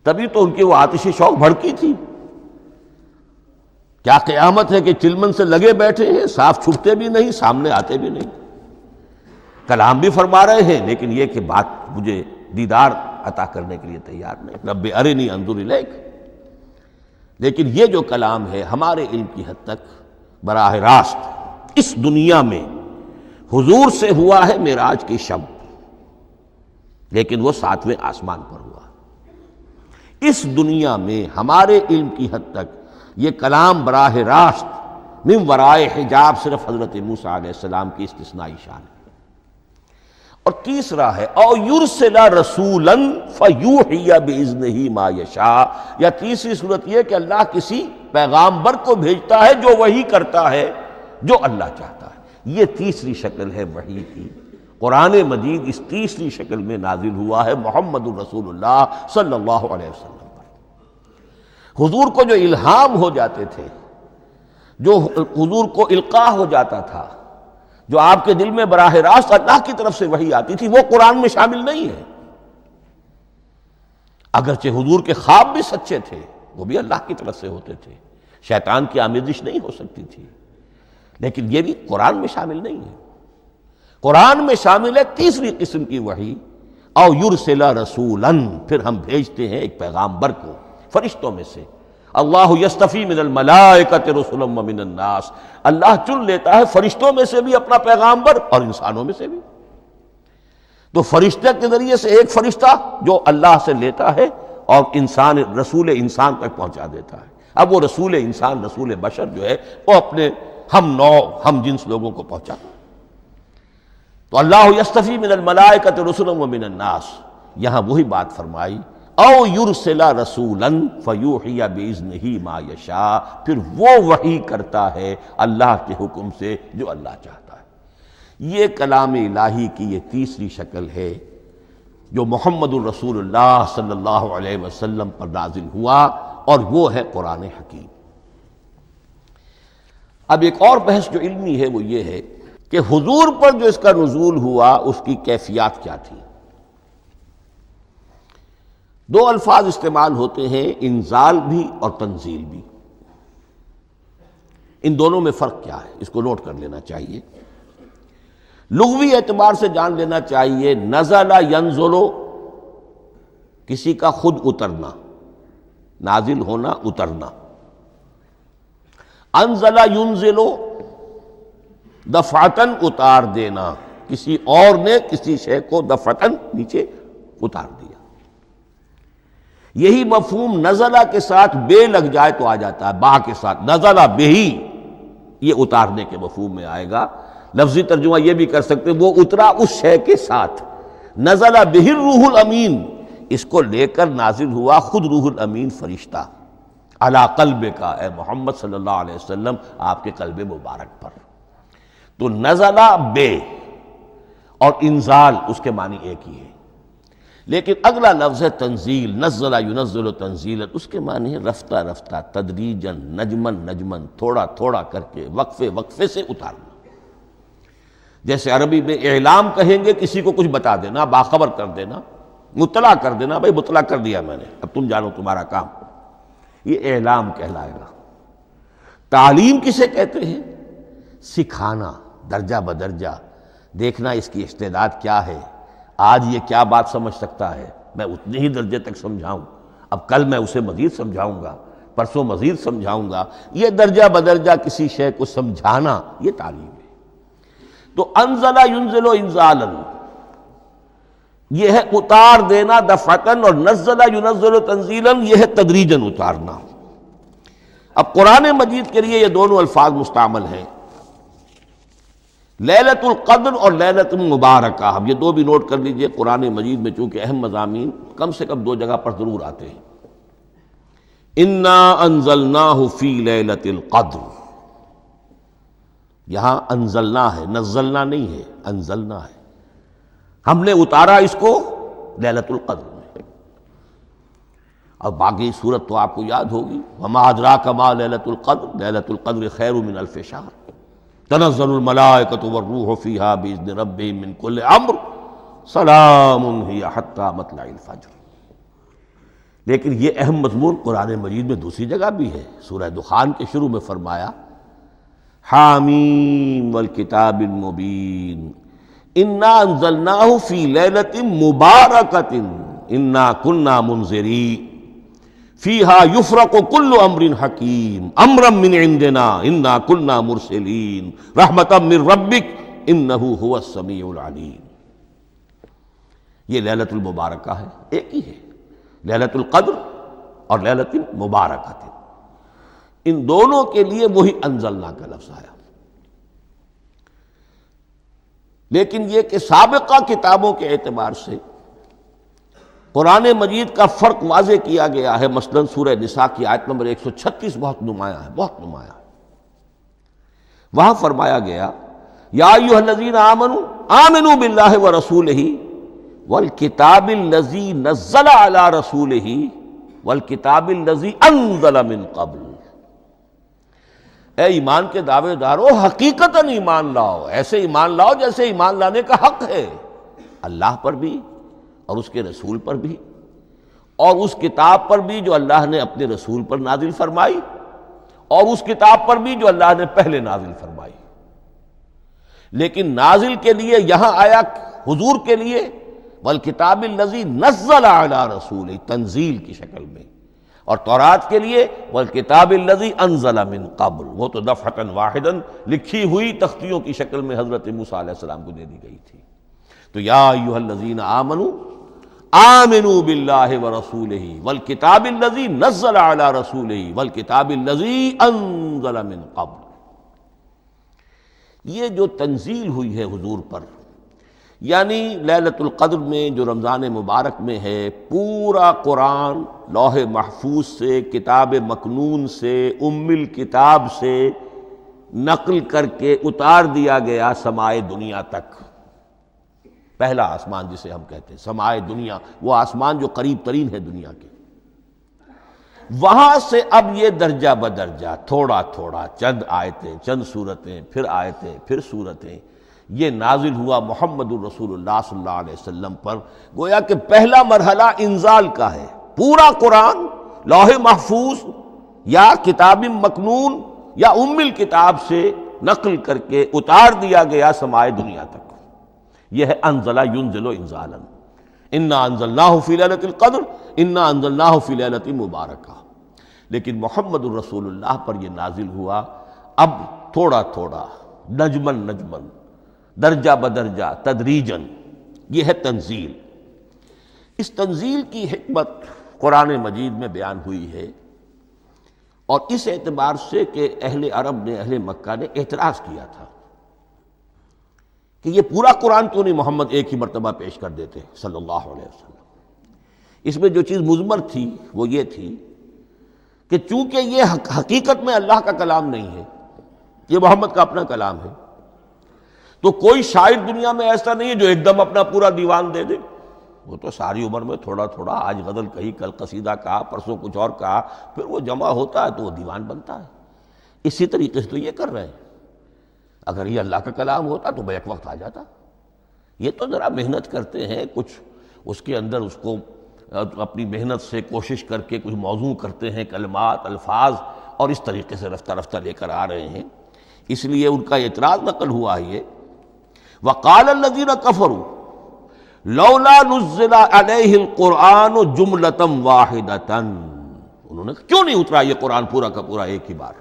تبھی تو ان کی وہ آتشی شوق بھڑکی تھی۔ کیا قیامت ہے کہ چلمن سے لگے بیٹھے ہیں، صاف چھپتے بھی نہیں، سامنے آتے بھی نہیں، کلام بھی فرما رہے ہیں، لیکن یہ کہ بات مجھے دیدار عطا کرنے کے لیے تیار نہیں، رب ارنی انظر الیک۔ لیکن یہ جو کلام ہے ہمارے علم کی حد تک براہ راست اس دنیا میں حضور سے ہوا ہے معراج کی شب، لیکن وہ 7ویں آسمان پر ہوا۔ اس دنیا میں ہمارے علم کی حد تک یہ کلام براہ راست من ورائے حجاب صرف حضرت موسیٰ علیہ السلام کی استثنائی شان ہے۔ اور تیسرا ہے او یرسل رسولا فیوحی باذنہ ما یشاء، یا تیسری صورت یہ کہ اللہ کسی پیغامبر کو بھیجتا ہے جو وحی کرتا ہے جو اللہ چاہتا ہے۔ یہ تیسری شکل ہے وحی کی۔ قرآن مجید اس تیسری شکل میں نازل ہوا ہے محمد الرسول اللہ صلی اللہ علیہ وسلم پر۔ حضور کو جو الہام ہو جاتے تھے، جو حضور کو القاء ہو جاتا تھا، جو آپ کے دل میں براہ راست اللہ کی طرف سے وحی آتی تھی، وہ قرآن میں شامل نہیں ہے۔ اگرچہ حضور کے خواب بھی سچے تھے، وہ بھی اللہ کی طرف سے ہوتے تھے، شیطان کی آمیزش نہیں ہو سکتی تھی، لیکن یہ بھی قرآن میں شامل نہیں ہے۔ قرآن میں شامل ہے تیسری قسم کی وحی، او یرسل رسولا، پھر ہم بھیجتے ہیں ایک پیغامبر کو فرشتوں میں سے، اللہ یستفی من الملائکۃ رسلا ومن الناس، اللہ چن لیتا ہے فرشتوں میں سے بھی اپنا پیغامبر اور انسانوں میں سے بھی۔ تو فرشتے کے ذریعے سے ایک فرشتہ جو اللہ سے لیتا ہے اور انسان رسول انسان تک پہنچا دیتا ہے۔ اب وہ رسول انسان، رسول بشر جو ہے وہ اپنے ہم نوع ہم جنس لوگوں کو پہنچاتا ہے۔ تو اللہ یستفی من الملائکۃ رسلا ومن الناس، یہاں وہی بات فرمائی، او یرسل رسولا فیوحی باذنہ ما یشاء، پھر وہ وحی کرتا ہے اللہ کے حکم سے جو اللہ چاہتا ہے۔ یہ کلام الہی کی یہ تیسری شکل ہے جو محمد الرسول اللہ صلی اللہ علیہ وسلم پر نازل ہوا، اور وہ ہے قرآن حکیم۔ اب ایک اور بحث جو علمی ہے وہ یہ ہے کہ حضور پر جو اس کا نزول ہوا اس کی کیفیات کیا تھی۔ دو الفاظ استعمال ہوتے ہیں، انزال بھی اور تنزیل بھی۔ ان دونوں میں فرق کیا ہے اس کو نوٹ کر لینا چاہیے۔ لغوی اعتبار سے جان لینا چاہیے، نزل ینزل کسی کا خود اترنا، نازل ہونا، اترنا۔ انزل ینزل دفعتاً اتار دینا، کسی اور نے کسی شے کو دفعتاً نیچے اتار دیا۔ یہی مفہوم نزلہ کے ساتھ بے لگ جائے تو آ جاتا ہے، با کے ساتھ نزلہ بہی، یہ اتارنے کے مفہوم میں آئے گا۔ لفظی ترجمہ یہ بھی کر سکتے وہ اترا اس شے کے ساتھ۔ نزل بہ الروح الامین، اس کو لے کر نازل ہوا خود روح الامین فرشتہ علی قلبک، اے محمد صلی اللہ علیہ وسلم آپ کے قلب مبارک پر۔ تو نزلہ بے اور انزال اس کے معنی ایک ہی ہے، لیکن اگلا لفظ ہے تنزیل، نزل ینزل تنزیلا، اس کے معنی ہے رفتہ رفتہ، تدریجاً، نجمن نجمن، تھوڑا تھوڑا کر کے، وقفے وقفے سے اتارنا۔ جیسے عربی میں اعلام کہیں گے کسی کو کچھ بتا دینا، باخبر کر دینا، مطلع کر دینا، بھائی مطلع کر دیا میں نے، اب تم جانو تمہارا کام، یہ اعلام کہلائے گا۔ تعلیم کسے کہتے ہیں؟ سکھانا، درجہ بدرجہ، دیکھنا اس کی استعداد کیا ہے، آج یہ کیا بات سمجھ سکتا ہے، میں اتنے ہی درجے تک سمجھاؤں، اب کل میں اسے مزید سمجھاؤں گا، پرسوں مزید سمجھاؤں گا۔ یہ درجہ بدرجہ کسی شے کو سمجھانا، یہ تعلیم ہے۔ تو انزل ینزل انزالا، یہ ہے اتار دینا دفعتاً، اور نزل ینزل تنزیلا، یہ ہے تدریجاً اتارنا۔ اب قرآن مجید کے لیے یہ دونوں الفاظ مستعمل ہیں، لیلۃ القدر اور لیلۃ المبارکہ۔ اب یہ دو بھی نوٹ کر لیجئے، قرآن مجید میں چونکہ اہم مضامین کم سے کم دو جگہ پر ضرور آتے ہیں۔ انا انزلناہ فی لیلۃ القدر، یہاں انزلنا ہے، نزلنا نہیں ہے، انزلنا ہے، ہم نے اتارا اس کو لیلۃ القدر میں۔ اور باقی صورت تو آپ کو یاد ہوگی، وما ادراک ما لیلۃ القدر، لیلۃ القدر خیر من الف شہر، تنزل الملائکۃ والروح فیہا باذن ربہم من کل امر، سلام ہی حتی مطلع الفجر۔ لیکن یہ اہم مضمون قرآن مجید میں دوسری جگہ بھی ہے، سورہ دخان کے شروع میں فرمایا حامیم والکتاب المبین انا انزلناہ فی لیلۃ مبارکۃ انا کنا منذرین فیہا یفرق کل امر حکیم امرا من عندنا انا کنا مرسلین رحمتا من ربک انہ هو السمیع العلیم۔ یہ لیلۃ المبارکہ ہے، ایک ہی ہے، لیلۃ القدر اور لیلۃ المبارکۃ، ان دونوں کے لیے وہی انزلنا کا لفظ آیا۔ لیکن یہ کہ سابقہ کتابوں کے اعتبار سے قرآن مجید کا فرق واضح کیا گیا ہے، مثلا سورہ نساء کی آیت نمبر 136 بہت نمایاں ہے، بہت نمایاں ہے۔ وہاں فرمایا گیا یا ایھا الذین آمنوا آمنوا باللہ ورسولہ والکتاب الذی نزل علی رسولہ والکتاب الذی انزل من قبل۔ اے ایمان کے دعوے دارو، حقیقتاً ایمان لاؤ، ایسے ایمان لاؤ جیسے ایمان لانے کا حق ہے، اللہ پر بھی اور اس کے رسول پر بھی، اور اس کتاب پر بھی جو اللہ نے اپنے رسول پر نازل فرمائی، اور اس کتاب پر بھی جو اللہ نے پہلے نازل فرمائی۔ لیکن نازل کے لیے یہاں آیا حضور کے لیے والکتاب الذی نزل علی رسولہ، تنزیل کی شکل میں، اور تورات کے لیے والکتاب الذی انزل من قبل، وہ تو دفعۃ واحدا لکھی ہوئی تختیوں کی شکل میں حضرت موسیٰ علیہ السلام کو دے دی گئی تھی۔ تو یا ایھا الذین آمنوا آمنوا باللہ ورسولہ والکتاب الذی نزل علی رسولہ والکتاب الذی انزل من قبل۔ یہ جو تنزیل ہوئی ہے حضور پر، یعنی لیلۃ القدر میں جو رمضان مبارک میں ہے، پورا قرآن لوح محفوظ سے، کتاب مکنون سے، ام الکتاب سے نقل کر کے اتار دیا گیا سمائے دنیا تک۔ پہلا آسمان جسے ہم کہتے ہیں سمائے دنیا، وہ آسمان جو قریب ترین ہے دنیا کے، وہاں سے اب یہ درجہ بدرجہ تھوڑا تھوڑا چند آیتیں، چند سورتیں، پھر آیتیں، پھر سورتیں، یہ نازل ہوا محمد الرسول اللہ صلی اللہ علیہ وسلم پر۔ گویا کہ پہلا مرحلہ انزال کا ہے، پورا قرآن لوح محفوظ یا کتاب مکنون یا ام الکتاب سے نقل کر کے اتار دیا گیا سمائے دنیا تک۔ یہ ہے انزل ینزل انزالا، انا انزلناہ فی لیلۃ القدر انا انزلناہ فی لیلۃ مبارکہ۔ لیکن محمد الرسول اللہ پر یہ نازل ہوا اب تھوڑا تھوڑا، نجمن نجمن، درجہ بدرجہ، تدریجاً۔ یہ ہے تنزیل۔ اس تنزیل کی حکمت قرآن مجید میں بیان ہوئی ہے، اور اس اعتبار سے کہ اہل عرب نے، اہل مکہ نے اعتراض کیا تھا کہ یہ پورا قرآن کیوں نہیں محمد ایک ہی مرتبہ پیش کر دیتے صلی اللہ علیہ وسلم۔ اس میں جو چیز مضمر تھی وہ یہ تھی کہ چونکہ یہ حقیقت میں اللہ کا کلام نہیں ہے، یہ محمد کا اپنا کلام ہے، تو کوئی شاعر دنیا میں ایسا نہیں ہے جو ایک دم اپنا پورا دیوان دے دے۔ وہ تو ساری عمر میں تھوڑا تھوڑا، آج غزل کہی، کل قصیدہ کہا، پرسوں کچھ اور کہا، پھر وہ جمع ہوتا ہے تو وہ دیوان بنتا ہے۔ اسی طریقے سے تو یہ کر رہے ہیں۔ اگر یہ اللہ کا کلام ہوتا تو بیک وقت آ جاتا۔ یہ تو ذرا محنت کرتے ہیں، کچھ اس کے اندر اس کو اپنی محنت سے کوشش کر کے کچھ موضوع کرتے ہیں، کلمات، الفاظ، اور اس طریقے سے رفتہ رفتہ لے کر آ رہے ہیں۔ اس لیے ان کا اعتراض نقل ہوا ہے۔ وقال الذین کفروا لولا نزل علیہ القرآن جملۃ واحدۃ، انہوں نے کیوں نہیں اترا یہ قرآن پورا کا پورا ایک ہی بار؟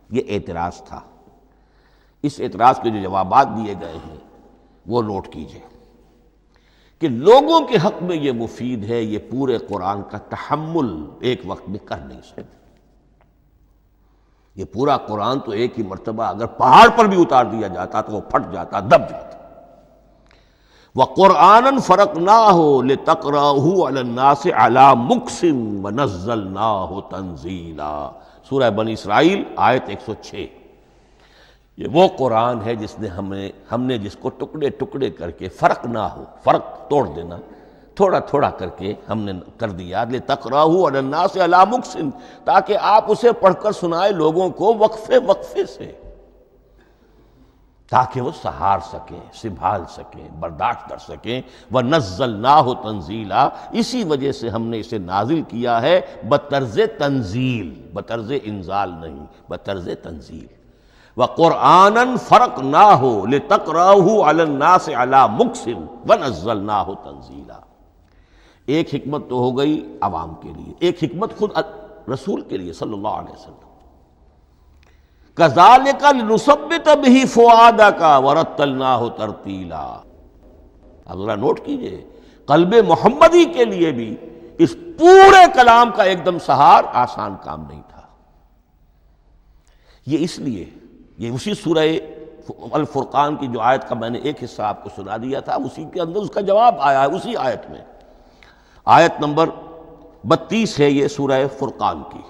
یہ اعتراض تھا۔ اس اعتراض کے جو جوابات دیے گئے ہیں وہ نوٹ کیجئے کہ لوگوں کے حق میں یہ مفید ہے، یہ پورے قرآن کا تحمل ایک وقت میں کر نہیں سکتے۔ یہ پورا قرآن تو ایک ہی مرتبہ اگر پہاڑ پر بھی اتار دیا جاتا تو وہ پھٹ جاتا، دب جاتا۔ وَقُرْآنًا فَرَقْنَاهُ لِتَقْرَأَهُ عَلَى النَّاسِ عَلَى مُكْثٍ وَنَزَّلْنَاهُ تَنزِيلًا، سورہ بنی اسرائیل آیت 106۔ یہ وہ قرآن ہے جس نے ہم نے جس کو ٹکڑے ٹکڑے کر کے، فرق نہ ہو، فرق توڑ دینا، تھوڑا تھوڑا کر کے ہم نے کر دیا، لِتَقْرَأَهُ عَلَى النَّاسِ عَلَى مُكْثٍ، تاکہ آپ اسے پڑھ کر سنائے لوگوں کو وقفے وقفے سے، تاکہ وہ سہار سکیں، سنبھال سکیں، برداشت کر سکیں۔ وَنَزَّلْنَاهُ تَنزِيلًا، اسی وجہ سے ہم نے اسے نازل کیا ہے بطرز تنزیل، بطرز انزال نہیں، بطرز تنزیل۔ وَقُرْآنًا فَرَقْنَاهُ لِتَقْرَأَهُ عَلَى النَّاسِ عَلَى مُكْثٍ وَنَزَّلْنَاهُ تَنزِيلًا۔ ایک حکمت تو ہو گئی عوام کے لیے، ایک حکمت خود رسول کے لیے صلی اللہ علیہ وسلم۔ كَذَلِكَ لِنُثَبِّتَ بِهِ فُؤَادَكَ وَرَتَّلْنَاهُ تَرْتِيلًا۔ اب ذرا نوٹ کیجئے، قلب محمدی کے لیے بھی اس پورے کلام کا ایک دم سہار آسان کام نہیں تھا۔ یہ اس لیے، یہ اسی سورہ الفرقان کی جو آیت کا میں نے ایک حصہ آپ کو سنا دیا تھا، اسی کے اندر اس کا جواب آیا ہے، اسی آیت میں، آیت نمبر 32 ہے یہ سورہ فرقان کی۔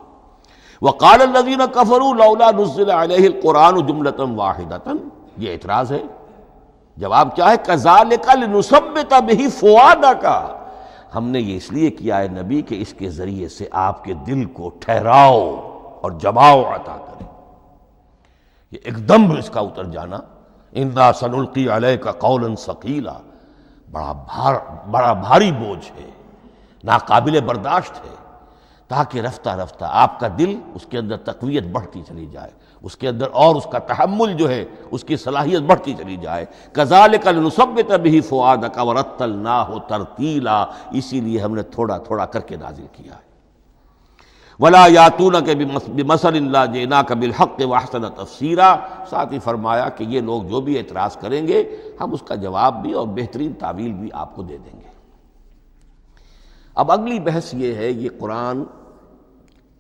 وقال الذین کفروا لولا نزل علیہ القرآن جملۃ واحدۃ، یہ اعتراض ہے۔ جواب کیا ہے؟ کذالک لنثبت بہ فؤادک، ہم نے یہ اس لیے کیا ہے نبی کہ اس کے ذریعے سے آپ کے دل کو ٹھہراؤ اور جماؤ عطا کرے۔ یہ ایک دم اس کا اتر جانا، انا سنلقی علیک قولا ثقیلا، بڑا بھاری بوجھ ہے، ناقابل برداشت ہے، تاکہ رفتہ رفتہ آپ کا دل، اس کے اندر تقویت بڑھتی چلی جائے، اس کے اندر اور اس کا تحمل جو ہے، اس کی صلاحیت بڑھتی چلی جائے۔ کذالک لنثبت بہ فؤادک ورتلناہ ترتیلا، اسی لیے ہم نے تھوڑا تھوڑا کر کے نازل کیا ہے۔ ولا یاتونک بمثل الا جئناک بالحق واحسن تفسیرا، ساتھ ہی فرمایا کہ یہ لوگ جو بھی اعتراض کریں گے ہم اس کا جواب بھی اور بہترین تعویل بھی آپ کو دے دیں گے۔ اب اگلی بحث یہ ہے، یہ قرآن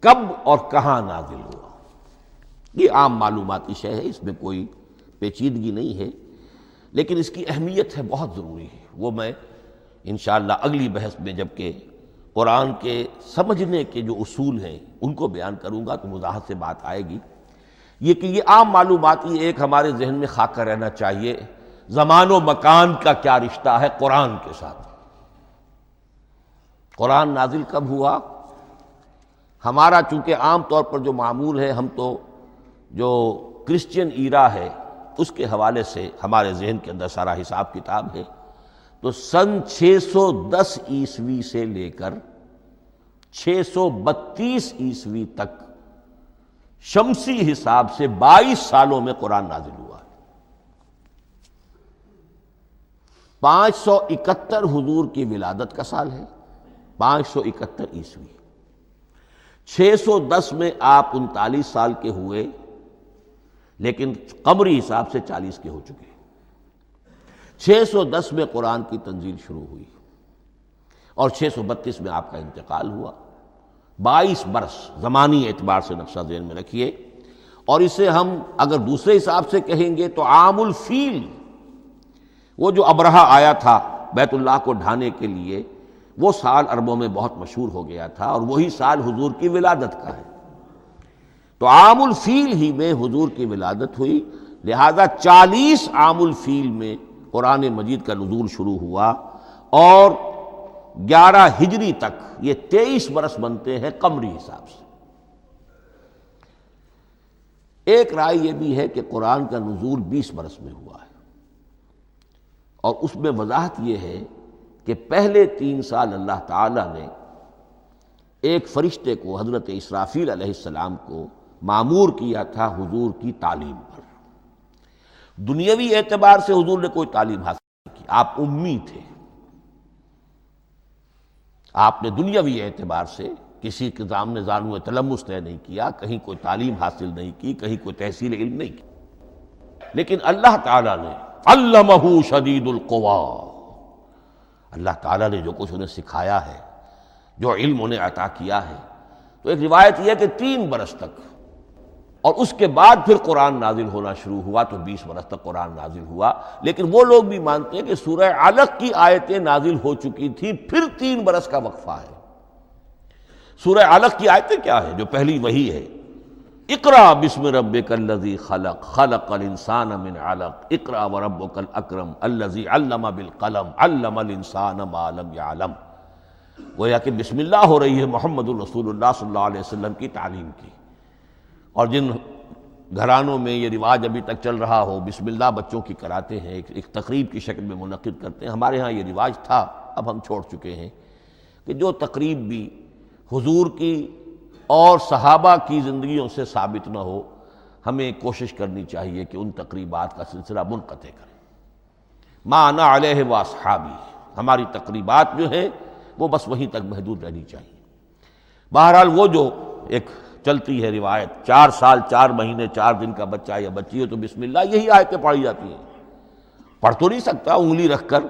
کب اور کہاں نازل ہوا؟ یہ عام معلوماتی شے ہے، اس میں کوئی پیچیدگی نہیں ہے، لیکن اس کی اہمیت ہے، بہت ضروری ہے۔ وہ میں انشاءاللہ اگلی بحث میں جب کہ قرآن کے سمجھنے کے جو اصول ہیں ان کو بیان کروں گا تو وضاحت سے بات آئے گی۔ یہ کہ یہ عام معلوماتی ایک ہمارے ذہن میں خاکہ رہنا چاہیے، زمان و مکان کا کیا رشتہ ہے قرآن کے ساتھ۔ قرآن نازل کب ہوا؟ ہمارا چونکہ عام طور پر جو معمول ہے، ہم تو جو کرسچین ایرا ہے اس کے حوالے سے ہمارے ذہن کے اندر سارا حساب کتاب ہے، تو سن 610 عیسوی سے لے کر 632 عیسوی تک شمسی حساب سے 22 سالوں میں قرآن نازل ہوا ہے۔ 571 حضور کی ولادت کا سال ہے، 571 عیسوی۔ 610 میں آپ 39 سال کے ہوئے، لیکن قمری حساب سے 40 کے ہو چکے۔ 610 میں قرآن کی تنزیل شروع ہوئی اور 632 میں آپ کا انتقال ہوا۔ 22 برس زمانی اعتبار سے نقشہ ذہن میں رکھیے، اور اسے ہم اگر دوسرے حساب سے کہیں گے تو عام الفیل، وہ جو ابرہہ آیا تھا بیت اللہ کو ڈھانے کے لیے، وہ سال عربوں میں بہت مشہور ہو گیا تھا، اور وہی سال حضور کی ولادت کا ہے، تو عام الفیل ہی میں حضور کی ولادت ہوئی، لہذا 40 عام الفیل میں قرآن مجید کا نزول شروع ہوا، اور 11 ہجری تک یہ 23 برس بنتے ہیں قمری حساب سے۔ ایک رائے یہ بھی ہے کہ قرآن کا نزول 20 برس میں ہوا ہے، اور اس میں وضاحت یہ ہے کہ پہلے 3 سال اللہ تعالی نے ایک فرشتے کو، حضرت اسرافیل علیہ السلام کو مامور کیا تھا حضور کی تعلیم پر۔ دنیاوی اعتبار سے حضور نے کوئی تعلیم حاصل نہیں کی، آپ امی تھے، آپ نے دنیاوی اعتبار سے کسی کے سامنے زانو تلمس طے نہیں کیا، کہیں کوئی تعلیم حاصل نہیں کی، کہیں کوئی تحصیل علم نہیں کی، لیکن اللہ تعالیٰ نے علمہ شدید القوا، اللہ تعالیٰ نے جو کچھ انہیں سکھایا ہے، جو علم انہیں عطا کیا ہے، تو ایک روایت یہ ہے کہ 3 برس تک، اور اس کے بعد پھر قرآن نازل ہونا شروع ہوا تو 20 برس تک قرآن نازل ہوا۔ لیکن وہ لوگ بھی مانتے ہیں کہ سورہ علق کی آیتیں نازل ہو چکی تھی، پھر 3 برس کا وقفہ ہے۔ سورہ علق کی آیتیں کیا ہے؟ جو پہلی وحی ہے، اقرأ بسم ربک الذی خلق، خلق الانسان من علق، اقرأ وربک الاکرم الذی علم بالقلم، علم الانسان ما لم یعلم۔ گویا کہ بسم اللہ ہو رہی ہے محمد الرسول اللہ صلی اللہ علیہ وسلم کی تعلیم کی، اور جن گھرانوں میں یہ رواج ابھی تک چل رہا ہو، بسم اللہ بچوں کی کراتے ہیں، ایک تقریب کی شکل میں منعقد کرتے ہیں، ہمارے ہاں یہ رواج تھا، اب ہم چھوڑ چکے ہیں، کہ جو تقریب بھی حضور کی اور صحابہ کی زندگیوں سے ثابت نہ ہو، ہمیں کوشش کرنی چاہیے کہ ان تقریبات کا سلسلہ منقطع کریں۔ ما انا علیہ واصحابی، ہماری تقریبات جو ہیں وہ بس وہیں تک محدود رہنی چاہیے۔ بہرحال وہ جو ایک چلتی ہے روایت، 4 سال 4 مہینے 4 دن کا بچہ یا بچی ہے تو بسم اللہ یہی آیتیں پڑھی جاتی ہیں، پڑھ تو نہیں سکتا، انگلی رکھ کر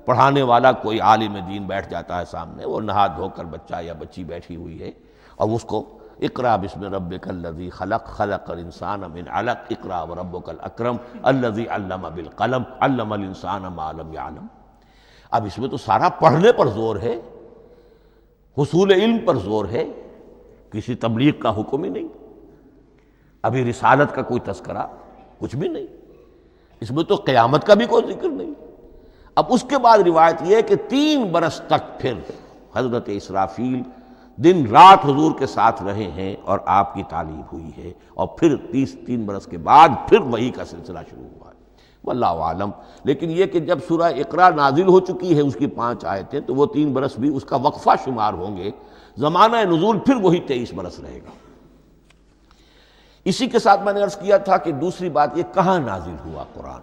پڑھانے والا کوئی عالم دین بیٹھ جاتا ہے سامنے، وہ نہا دھو کر بچہ یا بچی بیٹھی ہوئی ہے، اور اس کو اقرأ بسم ربک الذی خلق، خلق الانسان من علق، اقرأ وربک الاکرم الذی علم بالقلم، علم الانسان ما لم یعلم۔ اب اس میں تو سارا پڑھنے پر زور ہے، حصول علم پر زور ہے، کسی تبلیغ کا حکم ہی نہیں، ابھی رسالت کا کوئی تذکرہ کچھ بھی نہیں، اس میں تو قیامت کا بھی کوئی ذکر نہیں۔ اب اس کے بعد روایت یہ ہے کہ 3 برس تک پھر حضرت اسرافیل دن رات حضور کے ساتھ رہے ہیں اور آپ کی تعلیم ہوئی ہے، اور پھر 3 برس کے بعد پھر وحی کا سلسلہ شروع ہوا ہے، واللہ عالم۔ لیکن یہ کہ جب سورہ اقرا نازل ہو چکی ہے اس کی 5 آیتیں، تو وہ 3 برس بھی اس کا وقفہ شمار ہوں گے، زمانہ نزول پھر وہی 23 برس رہے گا۔ اسی کے ساتھ میں نے عرض کیا تھا کہ دوسری بات یہ کہاں نازل ہوا قرآن۔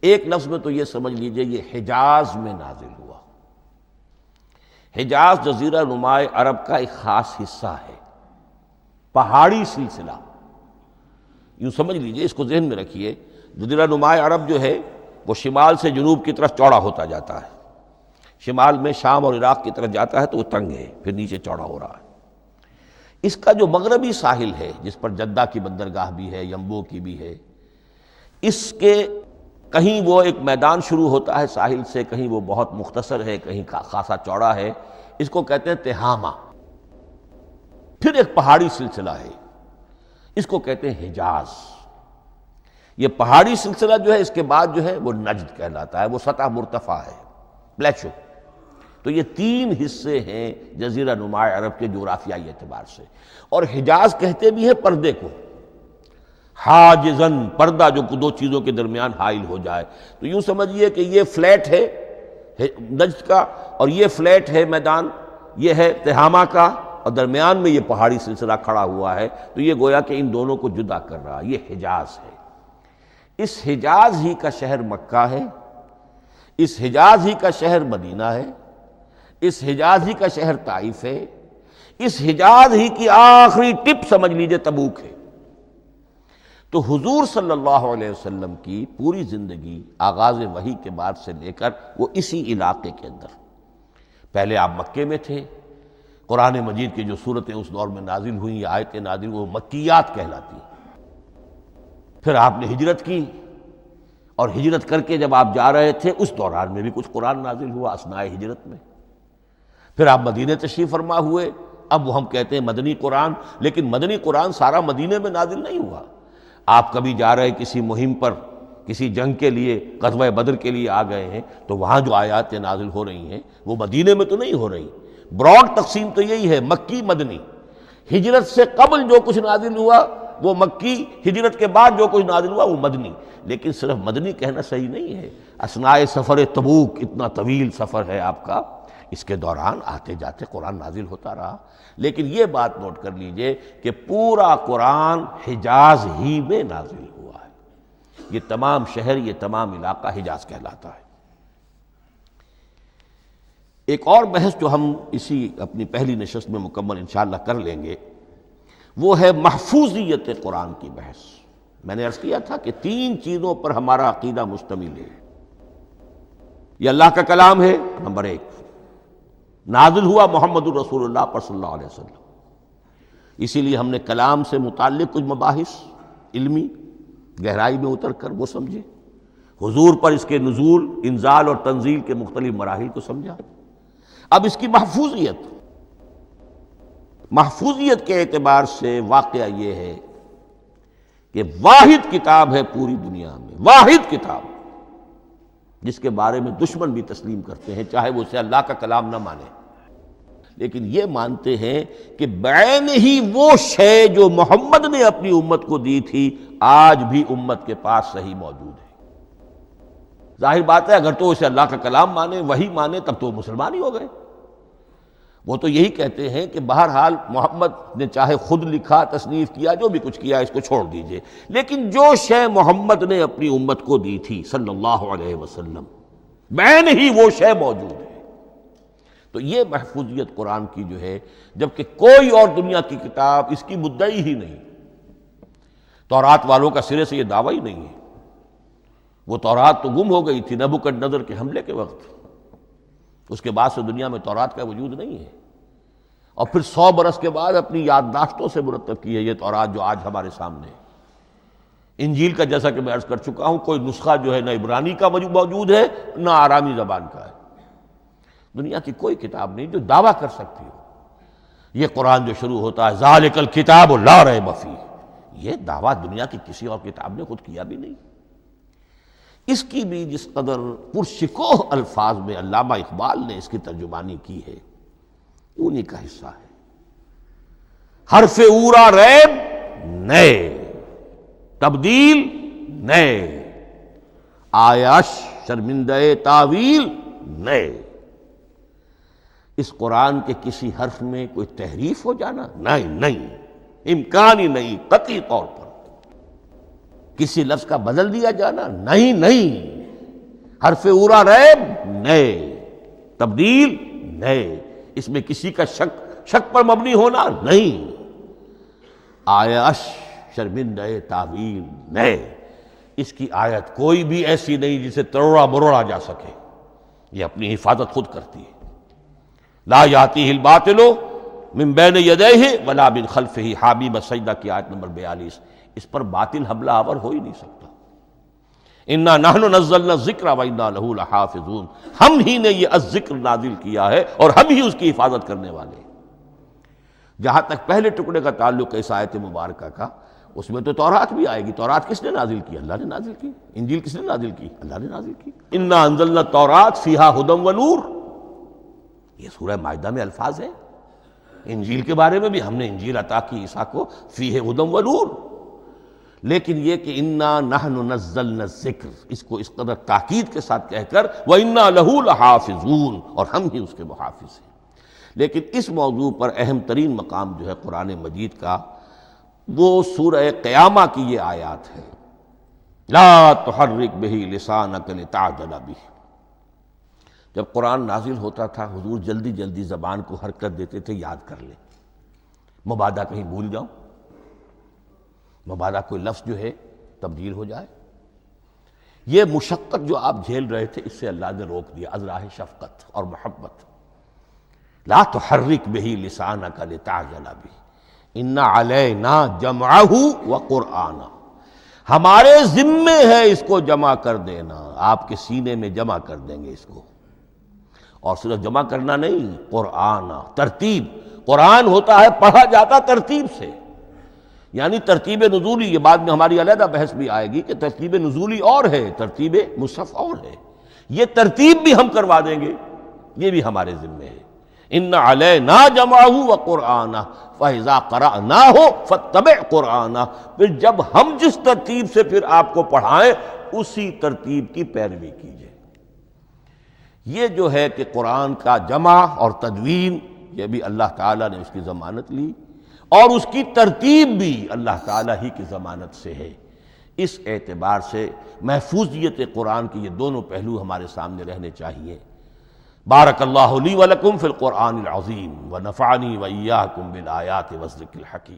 ایک لفظ میں تو یہ سمجھ لیجئے یہ حجاز میں نازل ہوا۔ حجاز جزیرہ نماء عرب کا ایک خاص حصہ ہے، پہاڑی سلسلہ، یوں سمجھ لیجئے، اس کو ذہن میں رکھیے۔ جزیرہ نماء عرب جو ہے وہ شمال سے جنوب کی طرف چوڑا ہوتا جاتا ہے، شمال میں شام اور عراق کی طرف جاتا ہے تو وہ تنگ ہے، پھر نیچے چوڑا ہو رہا ہے۔ اس کا جو مغربی ساحل ہے جس پر جدہ کی بندرگاہ بھی ہے، ینبو کی بھی ہے، اس کے کہیں وہ ایک میدان شروع ہوتا ہے ساحل سے، کہیں وہ بہت مختصر ہے، کہیں خاصا چوڑا ہے، اس کو کہتے ہیں تہامہ۔ پھر ایک پہاڑی سلسلہ ہے، اس کو کہتے ہیں حجاز۔ یہ پہاڑی سلسلہ جو ہے اس کے بعد جو ہے وہ نجد کہلاتا ہے، وہ سطح مرتفع ہے، پلیٹو۔ تو یہ تین حصے ہیں جزیرہ نماء عرب کے جغرافیائی اعتبار سے، اور حجاز کہتے بھی ہیں پردے کو، حاجزن، پردہ جو دو چیزوں کے درمیان حائل ہو جائے۔ تو یوں سمجھیے کہ یہ فلیٹ ہے نجد کا، اور یہ فلیٹ ہے میدان، یہ ہے تہامہ کا، اور درمیان میں یہ پہاڑی سلسلہ کھڑا ہوا ہے، تو یہ گویا کہ ان دونوں کو جدا کر رہا، یہ حجاز ہے۔ اس حجاز ہی کا شہر مکہ ہے، اس حجاز ہی کا شہر مدینہ ہے، اس حجاز ہی کا شہر طائف ہے، اس حجاز ہی کی آخری ٹپ سمجھ لیجئے تبوک ہے۔ تو حضور صلی اللہ علیہ وسلم کی پوری زندگی آغاز وحی کے بعد سے لے کر وہ اسی علاقے کے اندر، پہلے آپ مکے میں تھے، قرآن مجید کی جو صورتیں اس دور میں نازل ہوئیں، یہ آیتیں نازل وہ مکیات کہلاتی ہیں۔ پھر آپ نے ہجرت کی، اور ہجرت کر کے جب آپ جا رہے تھے اس دوران میں بھی کچھ قرآن نازل ہوا اثناء ہجرت میں۔ پھر آپ مدینے تشریف فرما ہوئے، اب وہ ہم کہتے ہیں مدنی قرآن، لیکن مدنی قرآن سارا مدینے میں نازل نہیں ہوا۔ آپ کبھی جا رہے کسی مہم پر، کسی جنگ کے لیے، غزوہ بدر کے لیے آ گئے ہیں، تو وہاں جو آیات نازل ہو رہی ہیں وہ مدینے میں تو نہیں ہو رہی۔ براڈ تقسیم تو یہی ہے، مکی مدنی۔ ہجرت سے قبل جو کچھ نازل ہوا وہ مکی، ہجرت کے بعد جو کچھ نازل ہوا وہ مدنی۔ لیکن صرف مدنی کہنا صحیح نہیں ہے، اثناء سفر تبوک، اتنا طویل سفر ہے آپ کا، اس کے دوران آتے جاتے قرآن نازل ہوتا رہا۔ لیکن یہ بات نوٹ کر لیجئے کہ پورا قرآن حجاز ہی میں نازل ہوا ہے، یہ تمام شہر، یہ تمام علاقہ حجاز کہلاتا ہے۔ ایک اور بحث جو ہم اسی اپنی پہلی نشست میں مکمل انشاءاللہ کر لیں گے، وہ ہے محفوظیت قرآن کی بحث۔ میں نے عرض کیا تھا کہ تین چیزوں پر ہمارا عقیدہ مشتمل ہے۔ یہ اللہ کا کلام ہے، نمبر ایک، نازل ہوا محمد الرسول اللہ پر صلی اللہ علیہ وسلم، اسی لیے ہم نے کلام سے متعلق کچھ مباحث علمی گہرائی میں اتر کر وہ سمجھے، حضور پر اس کے نزول، انزال اور تنزیل کے مختلف مراحل کو سمجھا۔ اب اس کی محفوظیت کے اعتبار سے واقعہ یہ ہے کہ واحد کتاب ہے پوری دنیا میں، واحد کتاب جس کے بارے میں دشمن بھی تسلیم کرتے ہیں، چاہے وہ اسے اللہ کا کلام نہ مانے، لیکن یہ مانتے ہیں کہ بعین ہی وہ شے جو محمد نے اپنی امت کو دی تھی آج بھی امت کے پاس صحیح موجود ہے۔ ظاہر بات ہے اگر تو اسے اللہ کا کلام مانے، وہی مانے، تب تو مسلمان ہی ہو گئے۔ وہ تو یہی کہتے ہیں کہ بہرحال محمد نے چاہے خود لکھا، تصنیف کیا، جو بھی کچھ کیا، اس کو چھوڑ دیجئے، لیکن جو شے محمد نے اپنی امت کو دی تھی صلی اللہ علیہ وسلم، بعین ہی وہ شے موجود ہے۔ تو یہ محفوظیت قرآن کی جو ہے، جبکہ کوئی اور دنیا کی کتاب اس کی مدعی ہی نہیں۔ تورات والوں کا سرے سے یہ دعویٰ ہی نہیں ہے، وہ تورات تو گم ہو گئی تھی نبوکدنضر کے حملے کے وقت، اس کے بعد سے دنیا میں تورات کا وجود نہیں ہے، اور پھر 100 برس کے بعد اپنی یادداشتوں سے مرتب کی ہے یہ تورات جو آج ہمارے سامنے ہے۔ انجیل کا جیسا کہ میں عرض کر چکا ہوں، کوئی نسخہ جو ہے نہ عبرانی کا موجود ہے نہ آرامی زبان کا ہے، دنیا کی کوئی کتاب نہیں جو دعویٰ کر سکتی ہو۔ یہ قرآن جو شروع ہوتا ہے ذالک الکتاب لا ریب فیہ، یہ دعویٰ دنیا کی کسی اور کتاب نے خود کیا بھی نہیں۔ اس کی بھی جس قدر پرشکوہ الفاظ میں علامہ اقبال نے اس کی ترجمانی کی ہے، انہی کا حصہ ہے۔ حرف اورا ریب نئے، تبدیل نئے، آیاش شرمندہ تعویل نئے۔ اس قرآن کے کسی حرف میں کوئی تحریف ہو جانا نہیں، امکان ہی نہیں، قطعی طور پر کسی لفظ کا بدل دیا جانا نہیں، حرف اورا ریب نئے، تبدیل نئے۔ اس میں کسی کا شک پر مبنی ہونا نہیں، آیش شرمندہ تعویل نئے، اس کی آیت کوئی بھی ایسی نہیں جسے تروڑا مروڑا جا سکے، یہ اپنی حفاظت خود کرتی ہے۔ لا یاتیہ الباطل من بین یدیہ ولا من خلفہ، حامیم سجدہ کی آیت نمبر 42، اس پر باطل حملہ آور ہو ہی نہیں سکتا۔ انا نحن نزلنا الذکر وانا لہ لحافظون، ہم ہی نے یہ الذکر نازل کیا ہے اور ہم ہی اس کی حفاظت کرنے والے ہیں۔ جہاں تک پہلے ٹکڑے کا تعلق ہے اس آیت مبارکہ کا، اس میں تو تورات بھی آئے گی۔ تورات کس نے نازل کی؟ اللہ نے نازل کی۔ انجیل کس نے نازل کی؟ اللہ نے نازل کی۔ انا انزلنا التوراۃ فیہا ھدی ونور، یہ سورہ مائدہ میں الفاظ ہیں۔ انجیل کے بارے میں بھی ہم نے انجیل عطا کی عیسیٰ کو، فیہ ھدی ونور، لیکن یہ کہ انا نحن نزلنا الذکر، اس کو اس قدر تاکید کے ساتھ کہہ کر وَإِنَّا لَهُ لَحَافِظُونَ، اور ہم ہی اس کے محافظ ہیں۔ لیکن اس موضوع پر اہم ترین مقام جو ہے قرآن مجید کا، وہ سورہ قیامہ کی یہ آیات ہے، لا تحرک بہ لسانک لتعجل بہ۔ جب قرآن نازل ہوتا تھا حضور جلدی جلدی زبان کو حرکت دیتے تھے، یاد کر لیں، مبادا کہیں بھول جاؤں، مبادا کوئی لفظ جو ہے تبدیل ہو جائے۔ یہ مشقت جو آپ جھیل رہے تھے، اس سے اللہ نے روک دیا از راہ شفقت اور محبت۔ لا تحرک بہ لسانک لتعجل بہ ان علینا جمعہ وقرآنہ، ہمارے ذمے ہے اس کو جمع کر دینا، آپ کے سینے میں جمع کر دیں گے اس کو۔ اور صرف جمع کرنا نہیں، قرآن، ترتیب۔ قرآن ہوتا ہے پڑھا جاتا ترتیب سے، یعنی ترتیب نزولی۔ یہ بعد میں ہماری علیحدہ بحث بھی آئے گی کہ ترتیب نزولی اور ہے، ترتیب مصحف اور ہے، یہ ترتیب بھی ہم کروا دیں گے، یہ بھی ہمارے ذمے ہے۔ ان علینا جمعہ وقرآنہ فاذا قرأناہ فاتبع قرآنہ، پھر جب ہم جس ترتیب سے پھر آپ کو پڑھائیں اسی ترتیب کی پیروی کیجیے۔ یہ جو ہے کہ قرآن کا جمع اور تدوین، یہ بھی اللہ تعالیٰ نے اس کی ضمانت لی، اور اس کی ترتیب بھی اللہ تعالیٰ ہی کی ضمانت سے ہے۔ اس اعتبار سے محفوظیت قرآن کے یہ دونوں پہلو ہمارے سامنے رہنے چاہیے۔ بارک اللہ لی ولکم فی القرآن العظیم ونفعنی وإیاکم بالآیات والذکر الحکیم۔